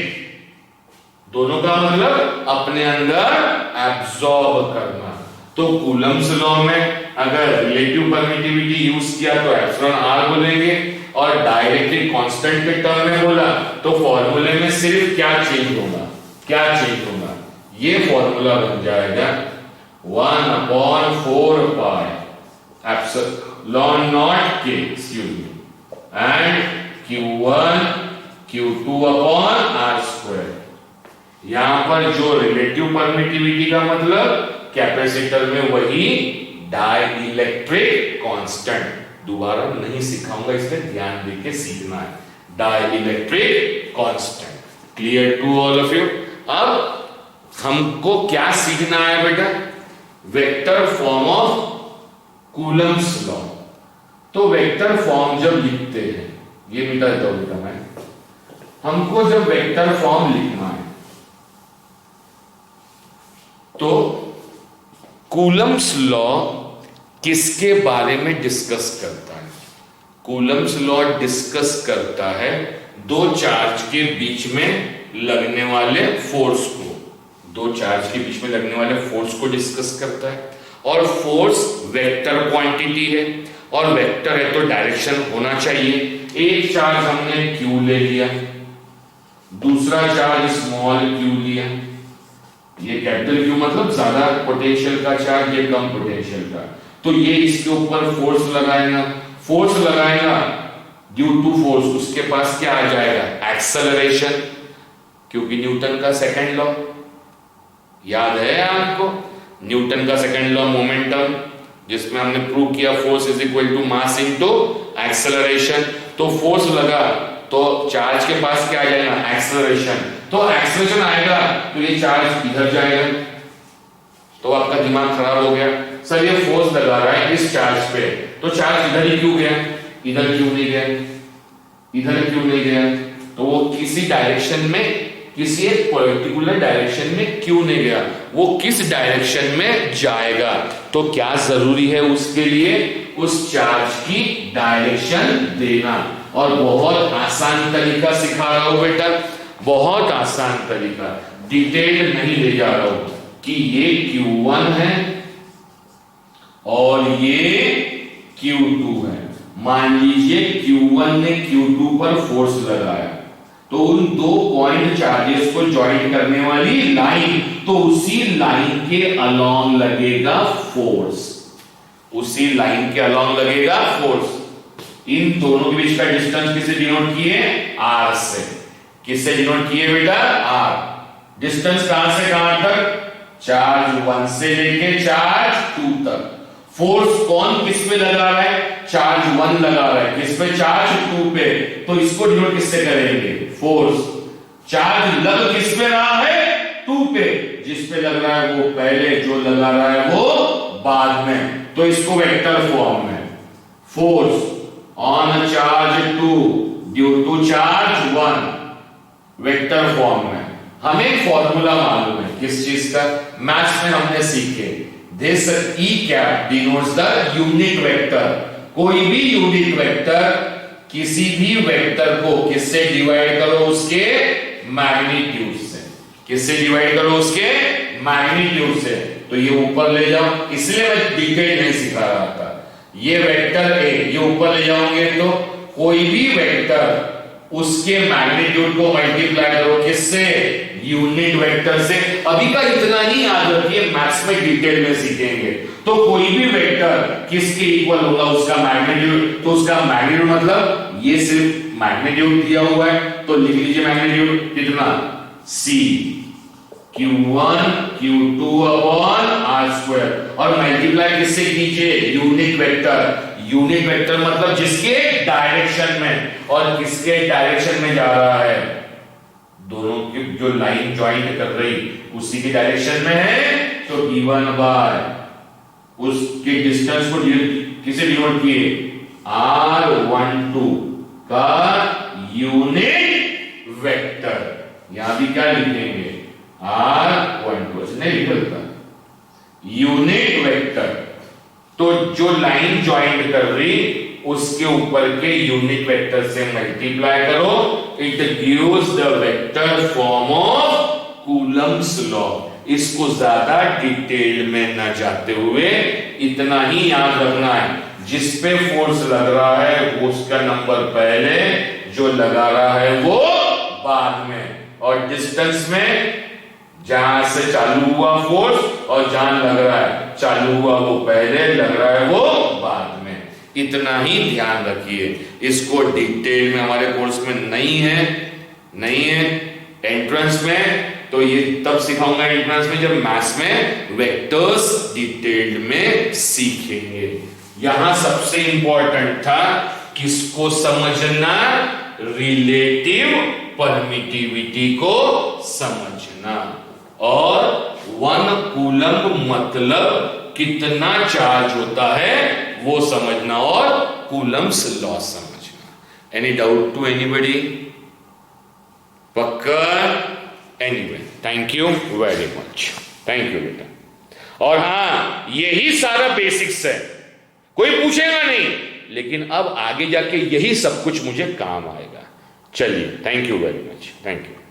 दोनों का मतलब अपने अंदर एब्सॉर्ब करना। तो कूलम्स लॉ में अगर रिलेटिव परमिटिविटी यूज किया तो एप्सिलॉन आर बोलेंगे, और डाइलेक्ट्रिक कांस्टेंट के टर्म में बोला तो फॉर्मूले में सिर्फ क्या चेंज होगा, क्या चेंज होगा, ये फॉर्मूला बन जाएगा 1/4 पाई एप्सिलॉन नॉट के, excuse me, and Q1 Q2 upon R square. यहां पर जो रिलेटिव परमिटिविटी का मतलब कैपेसिटर में वही डाई इलेक्ट्रिक कांस्टेंट, दोबारा नहीं सिखाऊंगा, इसलिए ध्यान देके सीखना है, dielectric constant. Clear to all of you? अब हमको क्या सीखना है बेटा? Vector form of Coulomb's law. तो वेक्टर फॉर्म जब लिखते हैं, ये मिटा देता हूं बेटा मैं, हमको जब वेक्टर फॉर्म लिखना है तो कूलम्स लॉ किसके बारे में डिस्कस करता है? कूलम्स लॉ डिस्कस करता है दो चार्ज के बीच में लगने वाले फोर्स को, दो चार्ज के बीच में लगने वाले फोर्स को डिस्कस करता है। और फोर्स वेक्टर क्वांटिटी है, और वेक्टर है तो डायरेक्शन होना चाहिए। एक चार्ज हमने Q ले लिया, दूसरा चार्ज स्मॉल q लिया, ये कैपिटल Q मतलब ज्यादा पोटेंशियल का चार्ज, ये कम पोटेंशियल का, तो ये इसके ऊपर फोर्स लगाएगा, फोर्स लगाएगा ड्यू टू फोर्स, उसके पास क्या आ जाएगा? एक्सेलरेशन, क्योंकि न्यूटन का सेकंड लॉ याद है आपको, न्यूटन का सेकंड लॉ मोमेंटम, जिसमें हमने प्रूव किया force is equal to mass into acceleration. तो फोर्स लगा तो चार्ज के पास क्या आ जाएगा? एक्सेलरेशन। तो एक्सेलरेशन आएगा तो ये चार्ज इधर जाएगा, तो आपका दिमाग खराब हो गया, सर ये फोर्स लगा रहा है इस चार्ज पे, तो चार्ज इधर ही क्यों गया, इधर क्यों नहीं गया, इधर क्यों नहीं गया? तो वो किसी डायरेक्शन में, किसी एक पर्टिकुलर डायरेक्शन में क्यों नहीं गया, वो किस डायरेक्शन में जाएगा। तो क्या जरूरी है उसके लिए? उस चार्ज की डायरेक्शन देना। और बहुत आसान तरीका सिखा रहा हूं बेटा, बहुत आसान तरीका, डिटेल नहीं ले जा रहा हूं कि ये Q1 है और ये Q2 है। मान लीजिए Q1 ने Q2 पर फोर्स लगाया, तो उन दो पॉइंट चार्जेस को ज्वाइन करने वाली लाइन, तो उसी लाइन के अलोंग लगेगा फोर्स, उसी लाइन के अलोंग लगेगा फोर्स। इन दोनों के बीच का डिस्टेंस किसे डिनोट किए? R से। किससे डिनोट किए बेटा? R। डिस्टेंस कहां से कहां तक? चार्ज 1 से लेके चार्ज 2 तक। फोर्स कौन किस पे लगा रहा है? चार्ज 1 लगा रहा है, किस पे? चार्ज 2 पे। तो इसको डिनोट किससे करेंगे? फोर्स। चार्ज लग किस पे रहा है? 2 पे। जिस पे लग रहा है वो पहले, जो लगा रहा है वो बाद में। तो इसको वेक्टर फॉर्म में, force on charge 2 due to charge 1, vector form में। हमें फॉर्मूला मालूम है किस चीज का? मैथ्स में हमने सीखे, this E cap denotes the unit vector. कोई भी यूनिट वेक्टर, किसी भी वेक्टर को किससे डिवाइड करो? उसके मैग्नीट्यूड से। किससे डिवाइड करो? उसके मैग्नीट्यूड से। तो ये ऊपर ले जाओ, इसलिए मैं डिटेल नहीं सिखा रहा था। ये वेक्टर ए, ये ऊपर ले जाओगे तो कोई भी वेक्टर, उसके मैग्नीट्यूड को मल्टीप्लाई करो किससे? यूनिट वेक्टर से। अभी का इतना ही याद रखिए, मैथ्स में डिटेल में सीखेंगे। तो कोई भी वेक्टर किसके इक्वल होगा? उसका मैग्नीट्यूड। तो उसका मैग्नीट्यूड मतलब ये सिर्फ मैग्नीट्यूड दिया हुआ है, तो लिख लीजिए मैग्नीट्यूड कितना? C Q1 Q2 upon R square. और मल्टीप्लाई किससे कीजिए? Unit vector. यूनिट वेक्टर मतलब जिसके डायरेक्शन में, और किसके डायरेक्शन में जा रहा है? दोनों की जो लाइन ज्वाइंट कर रही उसी के डायरेक्शन में है, तो गिवन बाय उसके डिस्टेंस को किसे डिनोट किए? R12 का यूनिट वेक्टर। यहां भी क्या लिखेंगे, R12 नहीं लिखता, यूनिट वेक्टर। तो जो लाइन ज्वाइंट कर रही उसके ऊपर के यूनिट वेक्टर से मल्टीप्लाई करो, it gives the vector form of Coulomb's law. इसको ज्यादा डिटेल में न जाते हुए इतना ही याद रखना है, जिस पे फोर्स लग रहा है वो उसका नंबर पहले, जो लगा रहा है वो बाद में, और डिस्टेंस में जहां से चालू हुआ फोर्स और जहां लग रहा है, चालू हुआ वो पहले, लग रहा है वो बाद में। इतना ही ध्यान रखिए। इसको डिटेल में हमारे कोर्स में नहीं है एंट्रेंस में, तो ये तब सिखाऊंगा एंट्रेंस में जब मैथ्स में वेक्टर्स डिटेल में सीखेंगे। यहां सबसे इंपॉर्टेंट था किसको समझना, रिलेटिव परमिटिविटी को समझना, और 1 कूलम्ब मतलब कितना चार्ज होता है वो समझना, और कूलम्स लॉ समझना। Any doubt to anybody? पक्का? Anyway, thank you very much, thank you बेटा। और हाँ, यही सारा बेसिक्स है, कोई पूछेगा नहीं, लेकिन अब आगे जाके यही सब कुछ मुझे काम आएगा। चलिए, thank you very much, thank you.